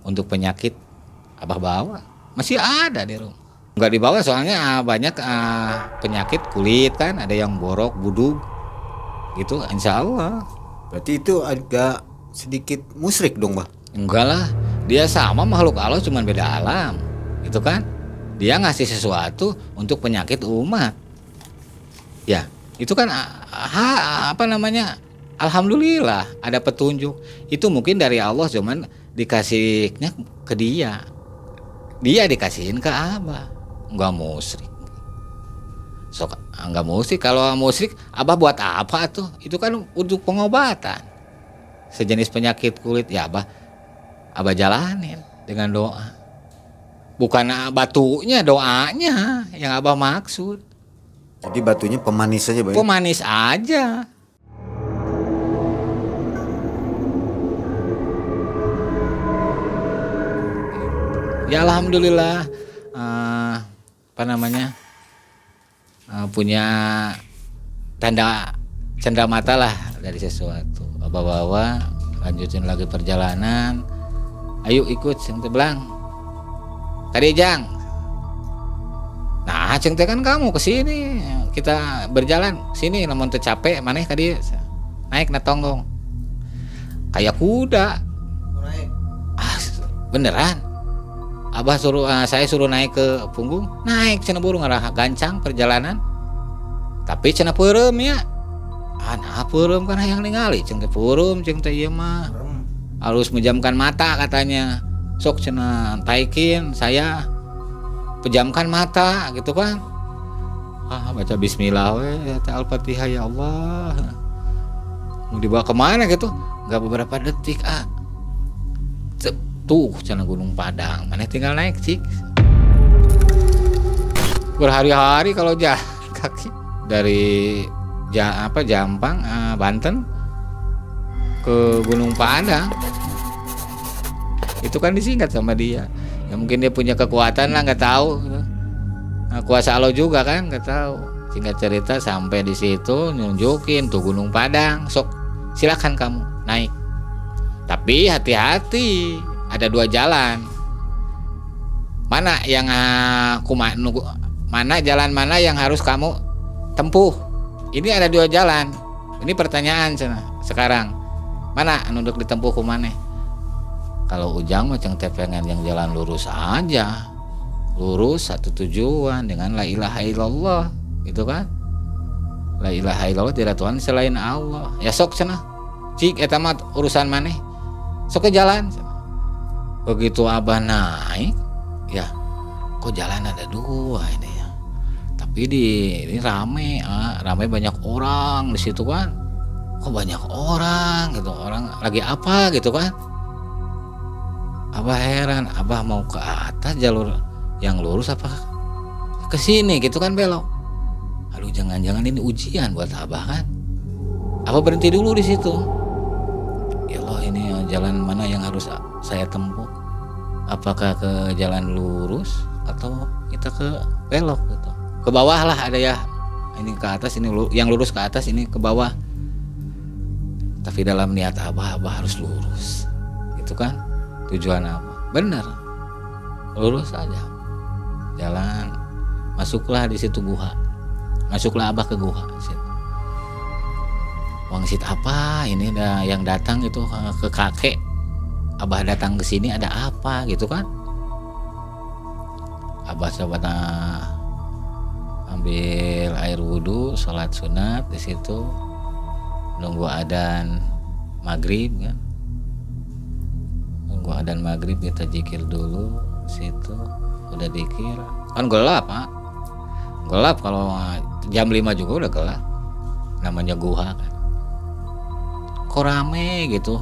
untuk penyakit, Abah bawa, masih ada di rumah. Nggak dibawa soalnya banyak penyakit kulit kan, ada yang borok, budug gitu, insya Allah. Berarti itu agak sedikit musyrik dong, Bah? Enggak lah, dia sama makhluk Allah cuman beda alam. Itu kan? Dia ngasih sesuatu untuk penyakit umat. Ya, itu kan apa namanya? Alhamdulillah ada petunjuk. Itu mungkin dari Allah cuman dikasihnya ke dia. Dia dikasihin ke Abah. Enggak musyrik. Sok enggak musyrik. Kalau musyrik, Abah buat apa tuh? Itu kan untuk pengobatan. Sejenis penyakit kulit ya Abah jalanin dengan doa. Bukan batunya, doanya yang Abah maksud. Jadi batunya pemanis aja, Bang. Pemanis aja. Ya alhamdulillah apa namanya punya tanda mata lah dari sesuatu. Bawa lanjutin lagi perjalanan. Ayo ikut Ceng teh belang. Tadi Jang. Nah Ceng teh kan kamu kesini, kita berjalan sini namun teu capek maneh tadi naik na tonggong. Kayak kuda. Naik. Beneran. Abah saya suruh naik ke punggung, naik cenah burung arah gancang perjalanan. Tapi cenah peureum ya. Nah peureum kan hayang ningali ceng teh peureum ceng teh ieu mah. Harus menjamkan mata katanya. Sok cenah taikin saya pejamkan mata gitu kan. Baca bismillah we ya Al-Fatihah ya Allah. Mau dibawa kemana gitu? Enggak beberapa detik tuh cenah Gunung Padang, mana tinggal naik cik. Berhari-hari kalau jalan kaki dari Jampang, Banten ke Gunung Padang. Itu kan disingkat sama dia. Ya mungkin dia punya kekuatan lah, nggak tahu. Nah, kuasa Allah juga kan, nggak tahu. Singkat cerita sampai di situ nunjukin tuh Gunung Padang. Sok silakan kamu naik. Tapi hati-hati. Ada 2 jalan. Mana yang jalan mana yang harus kamu tempuh? Ini ada 2 jalan. Ini pertanyaan sekarang. Mana nunduk ditempuh ke mana? Kalau Ujang mah ceng teh pengen yang jalan lurus aja. Lurus satu tujuan dengan la ilaha illallah, gitu kan? La ilaha illallah tidak Tuhan selain Allah. Ya sok cenah. Cik eta mah urusan maneh. Sok ke jalan. Begitu Abah naik, ya kok jalan ada 2 ini ya. Tapi ini rame banyak orang di situ kan. Kok banyak orang gitu, orang lagi apa gitu kan. Abah heran, Abah mau ke atas jalur yang lurus apa ke sini gitu kan belok. Aduh jangan-jangan ini ujian buat Abah kan. Abah berhenti dulu di situ. Ya Allah ini jalan mana yang harus saya tempuh? Apakah ke jalan lurus atau kita ke belok gitu? Ke bawah lah ada ya. Ini ke atas, ini yang lurus ke atas, ini ke bawah. Tapi dalam niat Abah harus lurus. Itu kan tujuan Abah. Benar. Lurus aja. Jalan. Masuklah di situ guha. Masuklah Abah ke guha situ. Wangsit apa ini yang datang itu ke kakek. Abah datang ke sini ada apa gitu kan? Abah coba ambil air wudhu, sholat sunat di situ, nunggu adzan maghrib kan? Nunggu adzan maghrib kita zikir dulu di situ, udah zikir kan gelap gelap kalau jam 5 juga udah gelap, namanya guha kan? Kok rame gitu?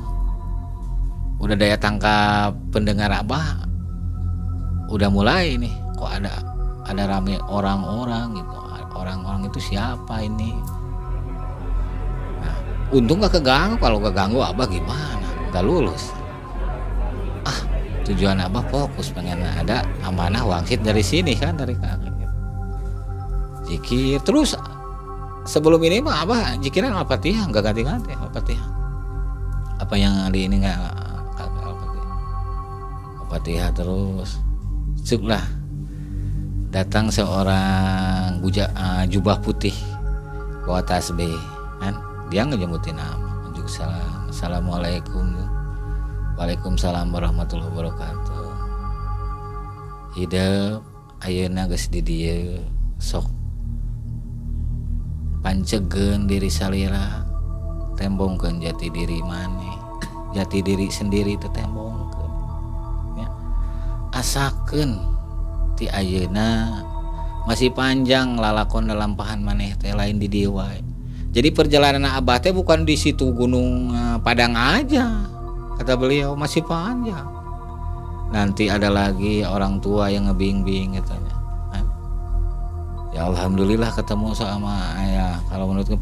Udah daya tangkap pendengar Abah udah mulai nih, kok ada rame orang-orang gitu. Orang-orang itu siapa ini? Nah, untung gak keganggu. Kalau keganggu Abah gimana? Gak lulus. Tujuan Abah fokus pengen ada amanah wangsit dari sini kan, dari kakek. Zikir terus. Sebelum ini mah Abah zikiran Al-Fatihah, gak ganti-ganti Al-Fatihah. Apa yang di ini gak Al-Fatihah terus. Suklah datang seorang jubah putih bawa tasbih kan, dia ngejemutin nama, unjuk salam, assalamualaikum. Waalaikumsalam warahmatullahi wabarakatuh. Hidup ayeuna geus di dieu sok pancegeun diri salira, tembongkeun jati diri maneh, jati diri sendiri teh tembongkeun ya. Asakeun ti ayeuna masih panjang lalakon lalampahan maneh teh lain di dieu wae. Jadi perjalanan Abah teh bukan di situ Gunung Padang aja, kata beliau, masih panjang. Nanti ada lagi orang tua yang ngebimbing katanya. Ya alhamdulillah ketemu sama ayah. Kalau menurutku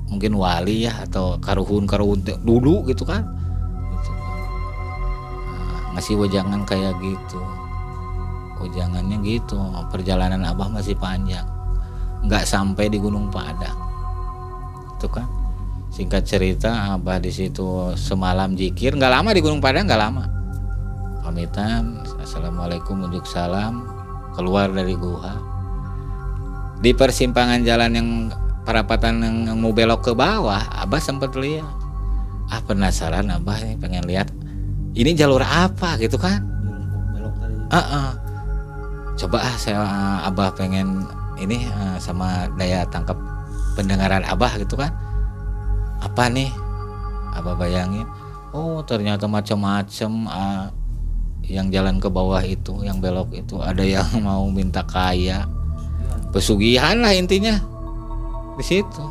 mungkin wali ya atau karuhun dulu gitu kan. Gitu. Nah, ngasih wejangan kayak gitu. Wejangannya gitu. Perjalanan Abah masih panjang. Nggak sampai di Gunung Padang. Itu kan. Singkat cerita Abah di situ semalam zikir, nggak lama di Gunung Padang, nggak lama. Pamitan, assalamualaikum, ujuk salam, keluar dari gua. Di persimpangan jalan yang perapatan yang mau belok ke bawah, Abah sempat lihat. Penasaran Abah nih, pengen lihat ini jalur apa gitu kan? Belok tadi. Coba saya Abah pengen ini sama daya tangkap pendengaran Abah gitu kan? Apa nih? Abah bayangin, oh ternyata macam-macam. Yang jalan ke bawah itu, yang belok itu, ada yang mau minta kaya, pesugihan lah intinya di situ.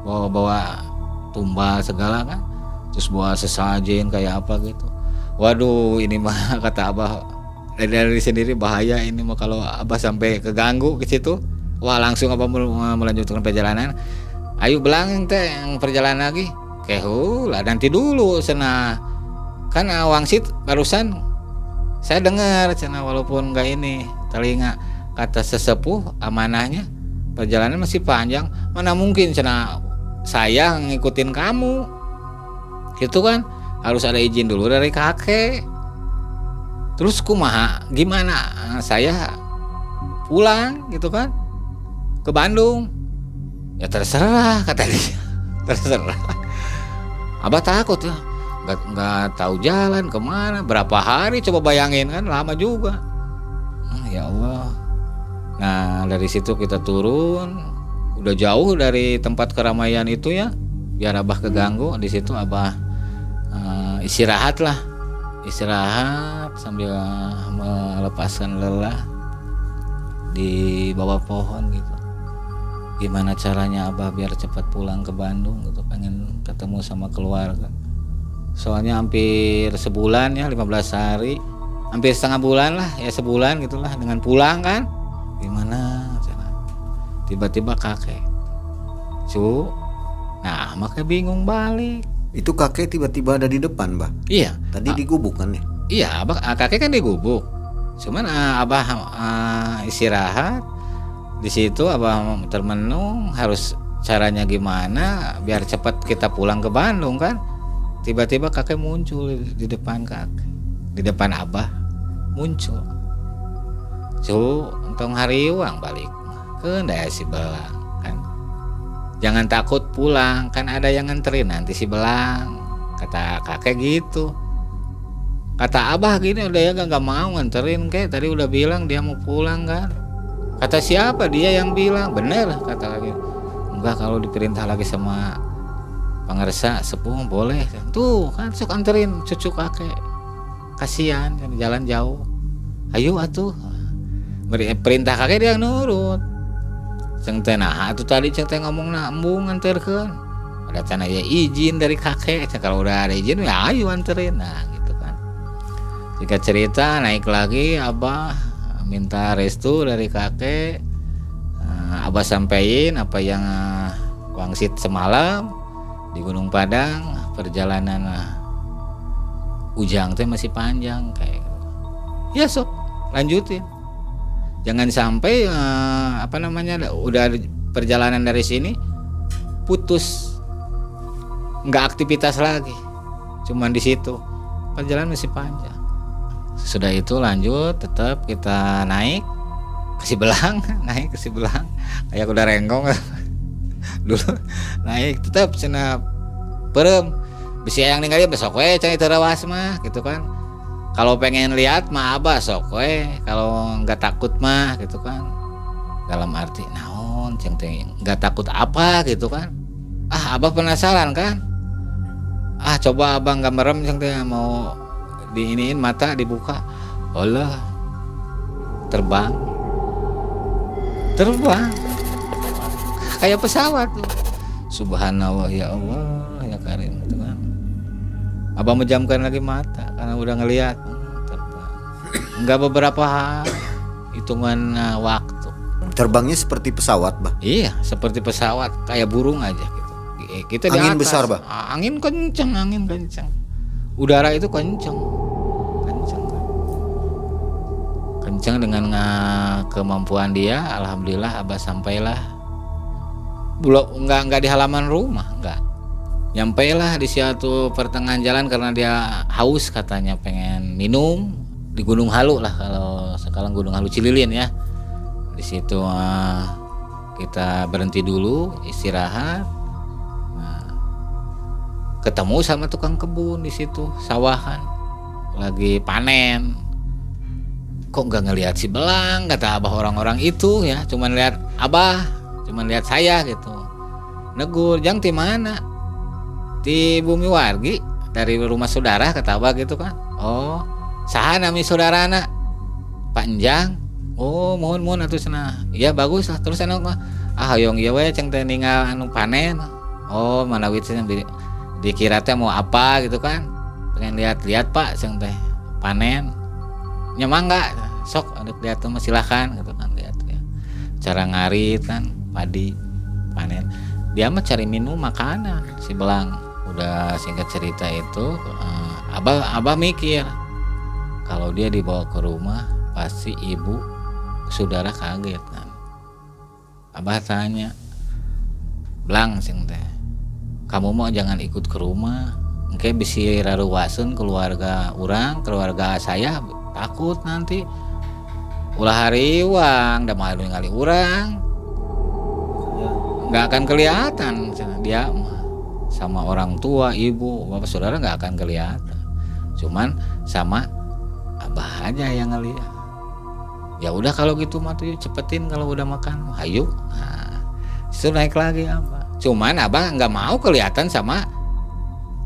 Bawa tumbal segala kan, terus bawa sesajen kayak apa gitu. Waduh, ini mah kata Abah dari sendiri bahaya ini mah kalau Abah sampai keganggu ke situ. Wah, langsung Abah melanjutkan perjalanan. Ayo belang teh yang perjalanan lagi. Lah nanti dulu sana. Kan wangsit barusan saya dengar cina walaupun enggak ini telinga kata sesepuh amanahnya perjalanan masih panjang, mana mungkin cina saya ngikutin kamu gitu kan, harus ada izin dulu dari kakek. Terus kumaha gimana saya pulang gitu kan ke Bandung? Ya terserah kata dia. Terserah. Abah takut ya, nggak tahu jalan kemana, berapa hari coba bayangin kan, lama juga. Ya Allah. Nah dari situ kita turun, udah jauh dari tempat keramaian itu ya, biar Abah keganggu. Di situ Abah istirahat sambil melepaskan lelah di bawah pohon gitu. Gimana caranya Abah biar cepat pulang ke Bandung gitu, pengen ketemu sama keluarga. Soalnya hampir sebulan ya, 15 hari, hampir setengah bulan lah ya, sebulan gitulah dengan pulang kan. Gimana cara? Tiba-tiba kakek nah makanya bingung balik. Itu kakek tiba-tiba ada di depan, Bah. Iya. Tadi di gubuk kan ya? Iya, Abah kakek kan di gubuk. Cuman Abah istirahat di situ. Abah termenung harus caranya gimana biar cepat kita pulang ke Bandung kan. Tiba-tiba kakek muncul di depan kakek, di depan Abah muncul. Untung hari uang balik ke daya si Belang kan. Jangan takut pulang, kan ada yang nganterin nanti si Belang, kata kakek gitu. Kata Abah gini, udah ya gak mau nganterin, kayak tadi udah bilang dia mau pulang kan. Kata siapa? Dia yang bilang. Bener kata kakek. Enggak, kalau diperintah lagi sama pangersa sepuh boleh. Tuh kan sok anterin cucu kakek, kasihan jalan jauh. Ayo atuh, perintah kakek dia nurut. Ceng teh nah atuh tadi ceng teh ngomong embung nganterkeun. Ada tanah ya izin dari kakek. Kalau udah ada izin ya ayo anterin. Nah gitu kan. Jika cerita naik lagi Abah minta restu dari kakek. Abah sampein apa yang wangsit semalam di Gunung Padang. Perjalanan Ujang teh masih panjang kayak gitu. Ya sok lanjutin, jangan sampai udah perjalanan dari sini putus, nggak aktivitas lagi, cuman di situ. Perjalanan masih panjang. Sudah itu lanjut, tetap kita naik ke Sibelang, naik ke Sibelang kayak udah renggong dulu, naik tetap cina perem Bisa yang ningali besok we cai terawas mah gitu kan. Kalau pengen lihat mah abah sok we, kalau nggak takut mah gitu kan. Dalam arti naon ceng teh nggak takut apa gitu kan. Abah penasaran kan. Coba abah nggak merem ceng teh mau diiniin mata dibuka. Allah terbang kayak pesawat tuh. Subhanallah ya Allah ya Karim gitu kan. Abah menjamkan lagi mata karena udah ngelihat terbang. Enggak beberapa hitungan waktu. Terbangnya seperti pesawat, Bah? Iya, seperti pesawat, kayak burung aja gitu. Kita di Angin atas. besar, Bah? Angin kencang. Udara itu kencang dengan kemampuan dia. Alhamdulillah abah sampailah. Belum enggak di halaman rumah, enggak. Nyampailah di suatu pertengahan jalan karena dia haus katanya pengen minum di Gunung Halu lah, kalau sekarang Gunung Halu Cililin ya. Di situ kita berhenti dulu istirahat. Ketemu sama tukang kebun di situ, sawahan lagi panen. Kok nggak ngelihat si belang, kata abah orang-orang itu ya, cuman lihat saya gitu. Negur, jang di mana? Di Bumi Wargi, dari rumah saudara, kata abah gitu kan. Oh, saha nami saudara anak? Pak Enjang. Oh, mohon atuh cenah. Iya bagus lah. Terus anu mah hoyong ieu we ceng teh ninggal anu panen. Oh, manawi cenah dikira teh mau apa gitu kan. Pengen lihat-lihat Pak ceng teh panen. Nya mangga sok ada lihat mah silakan gitu kan, lihat ya. Cara ngarit kan padi panen. Dia mah cari minum makanan si belang. Udah singkat cerita itu abah mikir kalau dia dibawa ke rumah pasti ibu saudara kaget kan. Abah tanya, "Belang cing teh, kamu mau jangan ikut ke rumah, engke bisi raruwaseun keluarga saya takut nanti ulah hariwang da mah ningali urang nggak akan kelihatan dia sama orang tua ibu bapak saudara nggak akan kelihatan, cuman sama abah aja yang ngelihat. Ya udah kalau gitu mah tuh cepetin kalau udah makan hayu." Nah itu naik lagi abah, cuman abah nggak mau kelihatan sama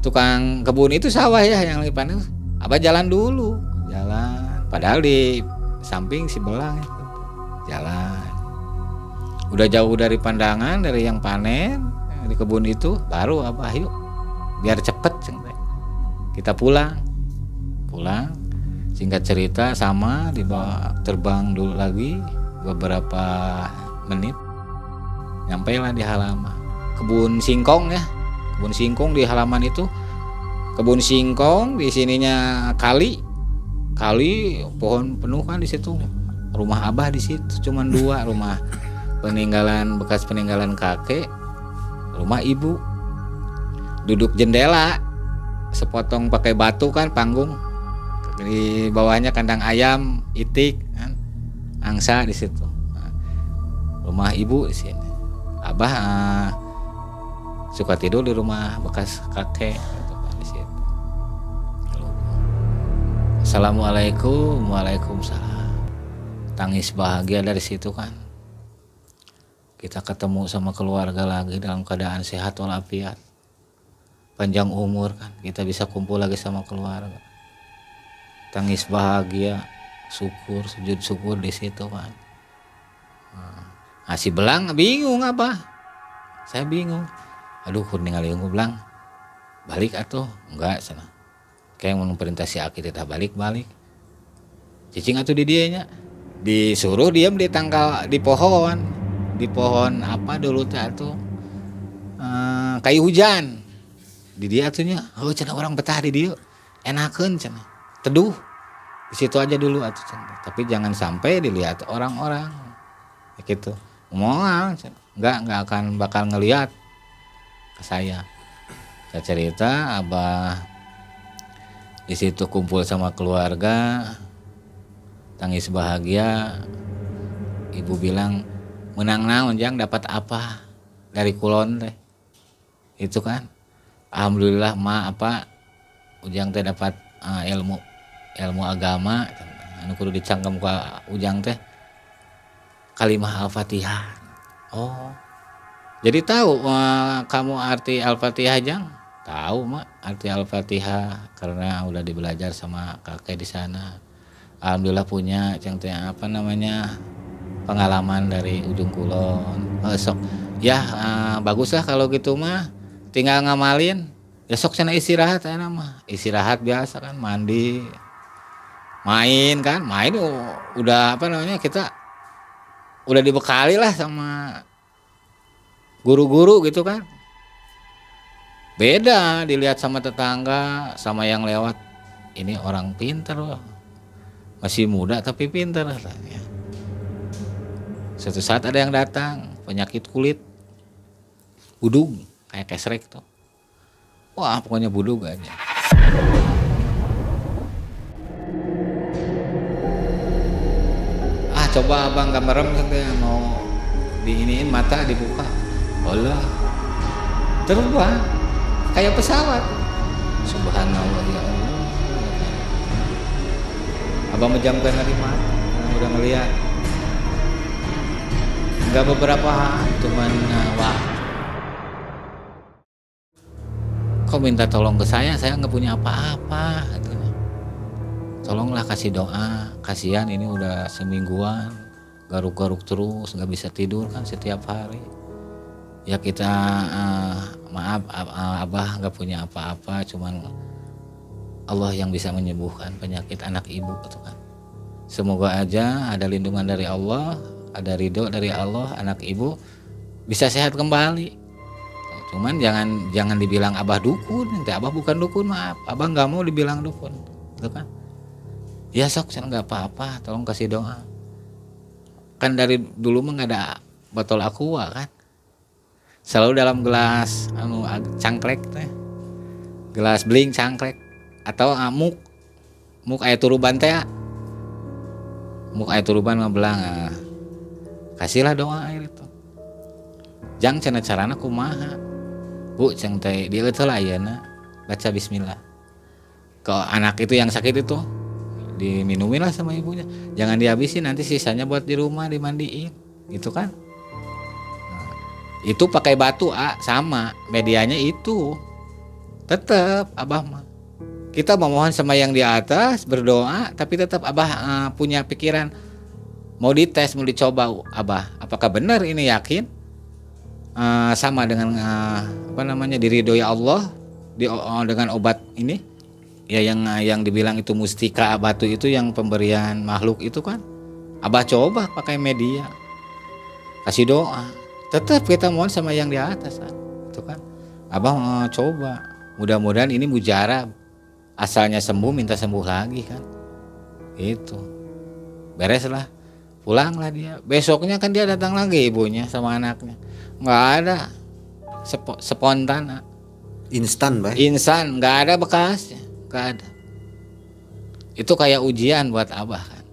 tukang kebun itu, sawah ya yang lagi panen. Abah jalan dulu, padahal di samping si belang itu jalan. Udah jauh dari pandangan dari yang panen di kebun itu, baru abah yuk biar cepet kita pulang. Singkat cerita sama dibawa terbang dulu lagi beberapa menit, nyampailah di halaman kebun singkong ya. Kebun singkong di halaman itu, kebun singkong di sininya kali pohon penuh kan di situ. Rumah abah di situ cuman 2 rumah bekas peninggalan kakek, rumah ibu. Duduk jendela sepotong pakai batu kan panggung, di bawahnya kandang ayam itik kan, angsa di situ. Rumah ibu di sini. Abah suka tidur di rumah bekas kakek gitu kan di situ. Assalamualaikum, waalaikumsalam. Tangis bahagia dari situ kan. Kita ketemu sama keluarga lagi dalam keadaan sehat walafiat, panjang umur kan. Kita bisa kumpul lagi sama keluarga. Tangis bahagia, syukur, sujud syukur di situ kan. Si belang bingung apa? Saya bingung. Aduh, ningali ungu belang. Balik atuh, enggak sana. Kayak mau perintah si Aki tidak balik. Cicing atuh di dianya. Disuruh diam di tangkal di pohon. Di pohon apa dulu teh atuh? Kayu hujan. Di dia atuhnya. Oh, cenah orang betah di dieu. Enakeun cenah. Teduh. Di situ aja dulu atuh cenah. Tapi jangan sampai dilihat orang-orang. Gitu. Moal, enggak akan bakal ngelihat ke saya. Saya cerita abah di situ kumpul sama keluarga, tangis bahagia. Ibu bilang, "Menang naon jang, dapat apa dari kulon teh?" Itu kan. alhamdulillah ujang teh dapat ilmu agama anu kudu dicangkem ka ujang teh kalimah Al-Fatihah. Oh, jadi tahu kamu arti Al-Fatihah, Jang? Tahu mak arti Al-Fatihah karena udah dibelajar sama kakek di sana. Alhamdulillah punya pengalaman dari Ujung Kulon. Bagus lah kalau gitu mah. Tinggal ngamalin. Ya sok sana istirahat istirahat biasa kan, mandi. Main udah kita udah dibekali lah sama guru-guru gitu kan. Beda dilihat sama tetangga, sama yang lewat. Ini orang pintar loh. Masih muda tapi pintar katanya. Suatu saat ada yang datang, penyakit kulit. Budug, kayak kesrek tuh. Wah, pokoknya budug aja. Coba abang gambarem katanya mau diiniin mata dibuka. Allah. Terbang kayak pesawat. Subhanallah ya Allah. Abang menjamkan dari mata, udah ngeliat. Enggak beberapa cuman waktu. Kau minta tolong ke saya nggak punya apa-apa. Tolonglah kasih doa, kasihan ini udah semingguan garuk-garuk terus, nggak bisa tidur kan setiap hari. Ya kita maaf abah nggak punya apa-apa, cuman Allah yang bisa menyembuhkan penyakit anak ibu gitu kan. Semoga aja ada lindungan dari Allah, ada ridho dari Allah, anak ibu bisa sehat kembali. Cuman jangan dibilang abah dukun, nanti abah bukan dukun, maaf, abah nggak mau dibilang dukun, gitu kan. Ya sok, saya nggak apa-apa, tolong kasih doa. Kan dari dulu mah nggak ada botol aqua kan, selalu dalam gelas cangklek teh, gelas beling cangklek atau muk aya turuban teh, muk aya turuban mah belang, kasihlah doa air itu. Jang cenah carana kumaha, bu ceng teh dia teh ayeuna baca bismillah. Ke anak itu yang sakit itu diminumin lah sama ibunya, jangan dihabisin, nanti sisanya buat di rumah dimandiin gitu kan. Itu pakai batu sama medianya itu tetap abah mah kita memohon sama yang di atas, berdoa, tapi tetap abah punya pikiran mau dites, mau dicoba abah apakah benar ini, yakin sama dengan diridhoi Allah dengan obat ini. Ya yang dibilang itu mustika batu itu yang pemberian makhluk itu kan. Abah coba pakai media. Kasih doa. Tetap kita mohon sama yang di atas kan. Itu kan. Abah mau coba. Mudah-mudahan ini mujarab. Asalnya sembuh minta sembuh lagi kan. Itu. Bereslah. Pulanglah dia. Besoknya kan dia datang lagi ibunya sama anaknya. Enggak ada. Spontan. Instan, Pak. Instan, enggak ada bekasnya. Gak ada. Itu kayak ujian buat abah kan.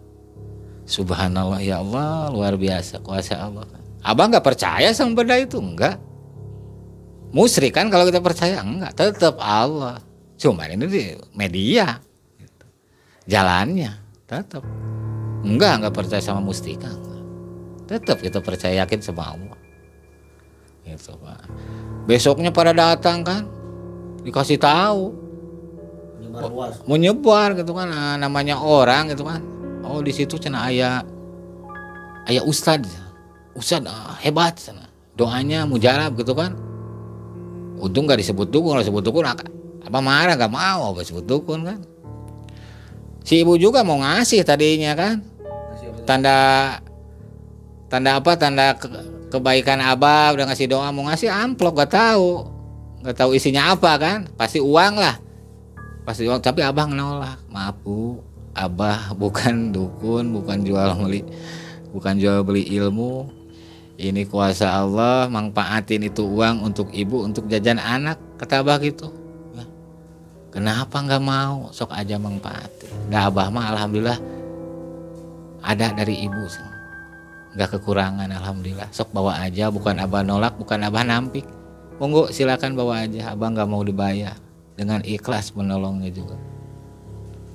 Subhanallah ya Allah, luar biasa kuasa Allah kan. Abah nggak percaya sama benda itu, enggak. Musyrik kan kalau kita percaya, enggak. Tetap Allah. Cuma ini di media. Jalannya tetap. Enggak percaya sama mustika. Tetap kita percaya, yakin sama Allah. Gitu Pak. Besoknya pada datang kan, dikasih tahu. Menyebar gitu kan, namanya orang gitu kan. Oh di situ cenah aya ustad hebat cenah, doanya mujarab gitu kan. Untung nggak disebut dukun, kalau disebut dukun apa marah, nggak mau disebut dukun kan. Si ibu juga mau ngasih tadinya kan, tanda kebaikan abah, udah ngasih doa, mau ngasih amplop, nggak tahu isinya apa kan, pasti uang lah. Pasti uang, tapi abah nolak. Maaf bu, abah bukan dukun, bukan jual beli ilmu. Ini kuasa Allah, manfaatin itu uang untuk ibu, untuk jajan anak, kata abah gitu. Kenapa nggak mau? Sok aja manfaatin. Nah abah mah alhamdulillah ada dari ibu, nggak kekurangan alhamdulillah. Sok bawa aja, bukan abah nolak, bukan abah nampik. monggo silakan bawa aja, abang nggak mau dibayar, dengan ikhlas menolongnya juga.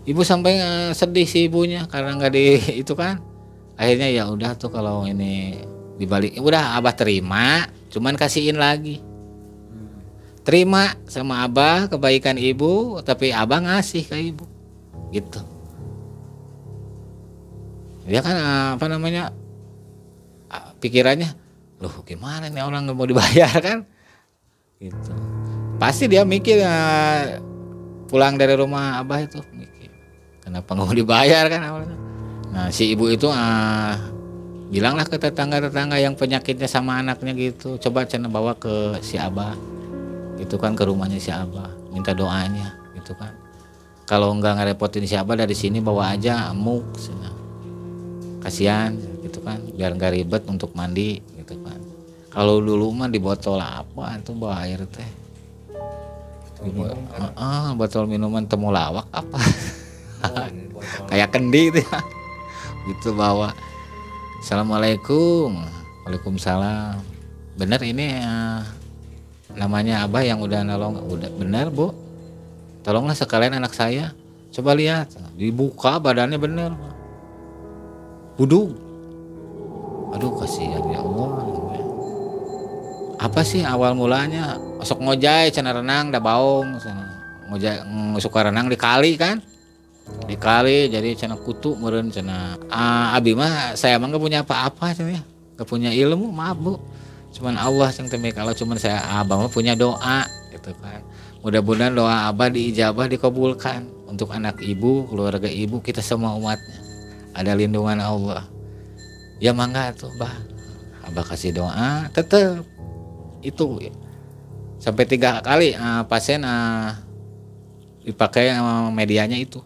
Ibu sampai sedih si ibunya karena nggak di itu kan. Akhirnya ya udah tuh kalau ini dibalik, udah abah terima, cuman kasihin lagi. Terima sama abah kebaikan ibu, tapi abah ngasih ke ibu, gitu. Dia kan apa namanya, pikirannya, loh gimana nih orang nggak mau dibayar kan, gitu. Pasti dia mikir pulang dari rumah abah itu mikir, kenapa nggak mau dibayar kan awalnya. Nah si ibu itu bilanglah ke tetangga-tetangga yang penyakitnya sama anaknya gitu, coba cina bawa ke si abah, gitu kan, ke rumahnya si abah, minta doanya, gitu kan. Kalau nggak ngerepotin si abah dari sini bawa aja amuk, kasihan, gitu kan, biar nggak ribet untuk mandi, gitu kan. Kalau dulu mah di botol apa itu bawa air teh, botol minuman temulawak apa, kayak kendi itu ya, gitu bawa. Assalamualaikum, waalaikumsalam. Bener ini namanya abah yang udah nolong, udah bener bu, tolonglah sekalian anak saya, coba lihat, dibuka badannya bener, buduk. Aduh kasihan ya Allah. Apa sih awal mulanya? Sok ngojay cina renang dah baong, ngojay suka renang di kali kan, di kali jadi cina kutu meureun cina. Abi mah saya mah gak punya apa-apa cina ya, gak punya ilmu, maaf bu. Cuman Allah yang temi, kalau cuman saya abah mah punya doa, gitu kan. Mudah-mudahan doa abah diijabah, dikabulkan untuk anak ibu, keluarga ibu, kita semua umatnya. Ada lindungan Allah. Ya mangga tuh bah, abah kasih doa, tetep itu sampai 3 kali pasien dipakai medianya itu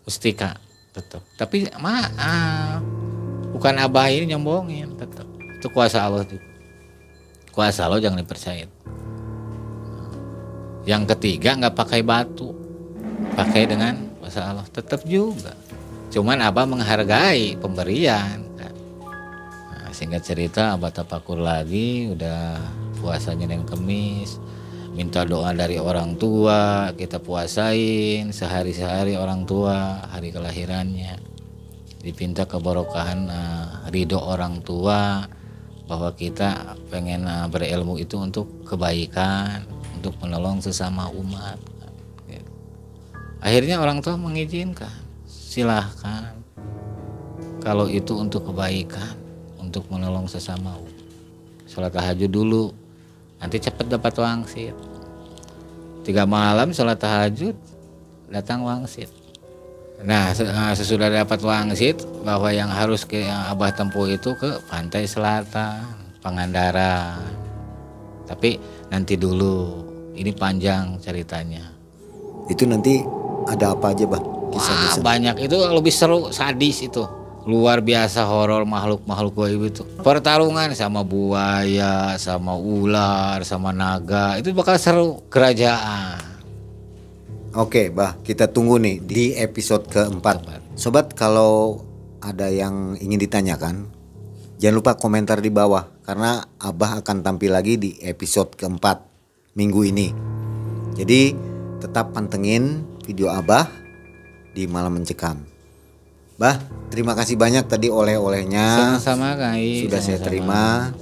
mustika tetep. Tapi bukan abah ini nyombongin, tetep itu kuasa Allah tuh. Kuasa Allah jangan dipercaya. Yang ketiga nggak pakai batu, pakai dengan kuasa Allah, tetap juga. Cuman abah menghargai pemberian kan. Nah, singkat cerita abah tafakur lagi, udah puasa Senin Kemis, minta doa dari orang tua, kita puasain sehari-sehari orang tua hari kelahirannya, dipinta keberkahan ridho orang tua, bahwa kita pengen berilmu itu untuk kebaikan, untuk menolong sesama umat. Akhirnya orang tua mengizinkan, silahkan kalau itu untuk kebaikan, untuk menolong sesama umat. Sholat tahajud dulu, nanti cepat dapat wangsit. 3 malam sholat tahajud, datang wangsit. Nah sesudah dapat wangsit, bahwa yang harus abah tempuh itu ke pantai selatan, Pangandaran. Tapi nanti dulu, ini panjang ceritanya. Itu nanti ada apa aja bah? Kisah-kisah. Banyak, itu lebih seru, sadis itu. Luar biasa horor, makhluk-makhluk gaib itu. Pertarungan sama buaya, sama ular, sama naga, itu bakal seru. Kerajaan. Oke, bah, kita tunggu nih di episode keempat. Sobat, kalau ada yang ingin ditanyakan, jangan lupa komentar di bawah, karena abah akan tampil lagi di episode keempat minggu ini. Jadi tetap pantengin video abah di Malam Mencekam. Bah, terima kasih banyak tadi oleh-olehnya. Sama-sama Kai. Sudah saya terima.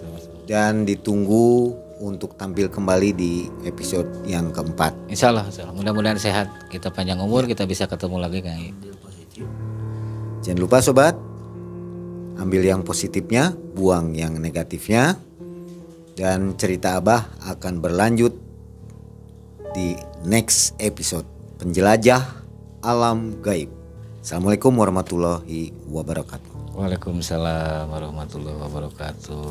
Dan ditunggu untuk tampil kembali di episode yang keempat. Insya Allah. Mudah-mudahan sehat, kita panjang umur, kita bisa ketemu lagi Kai. Jangan lupa sobat, ambil yang positifnya, buang yang negatifnya. Dan cerita abah akan berlanjut di next episode Penjelajah Alam Gaib. Assalamualaikum warahmatullahi wabarakatuh. Waalaikumsalam warahmatullahi wabarakatuh.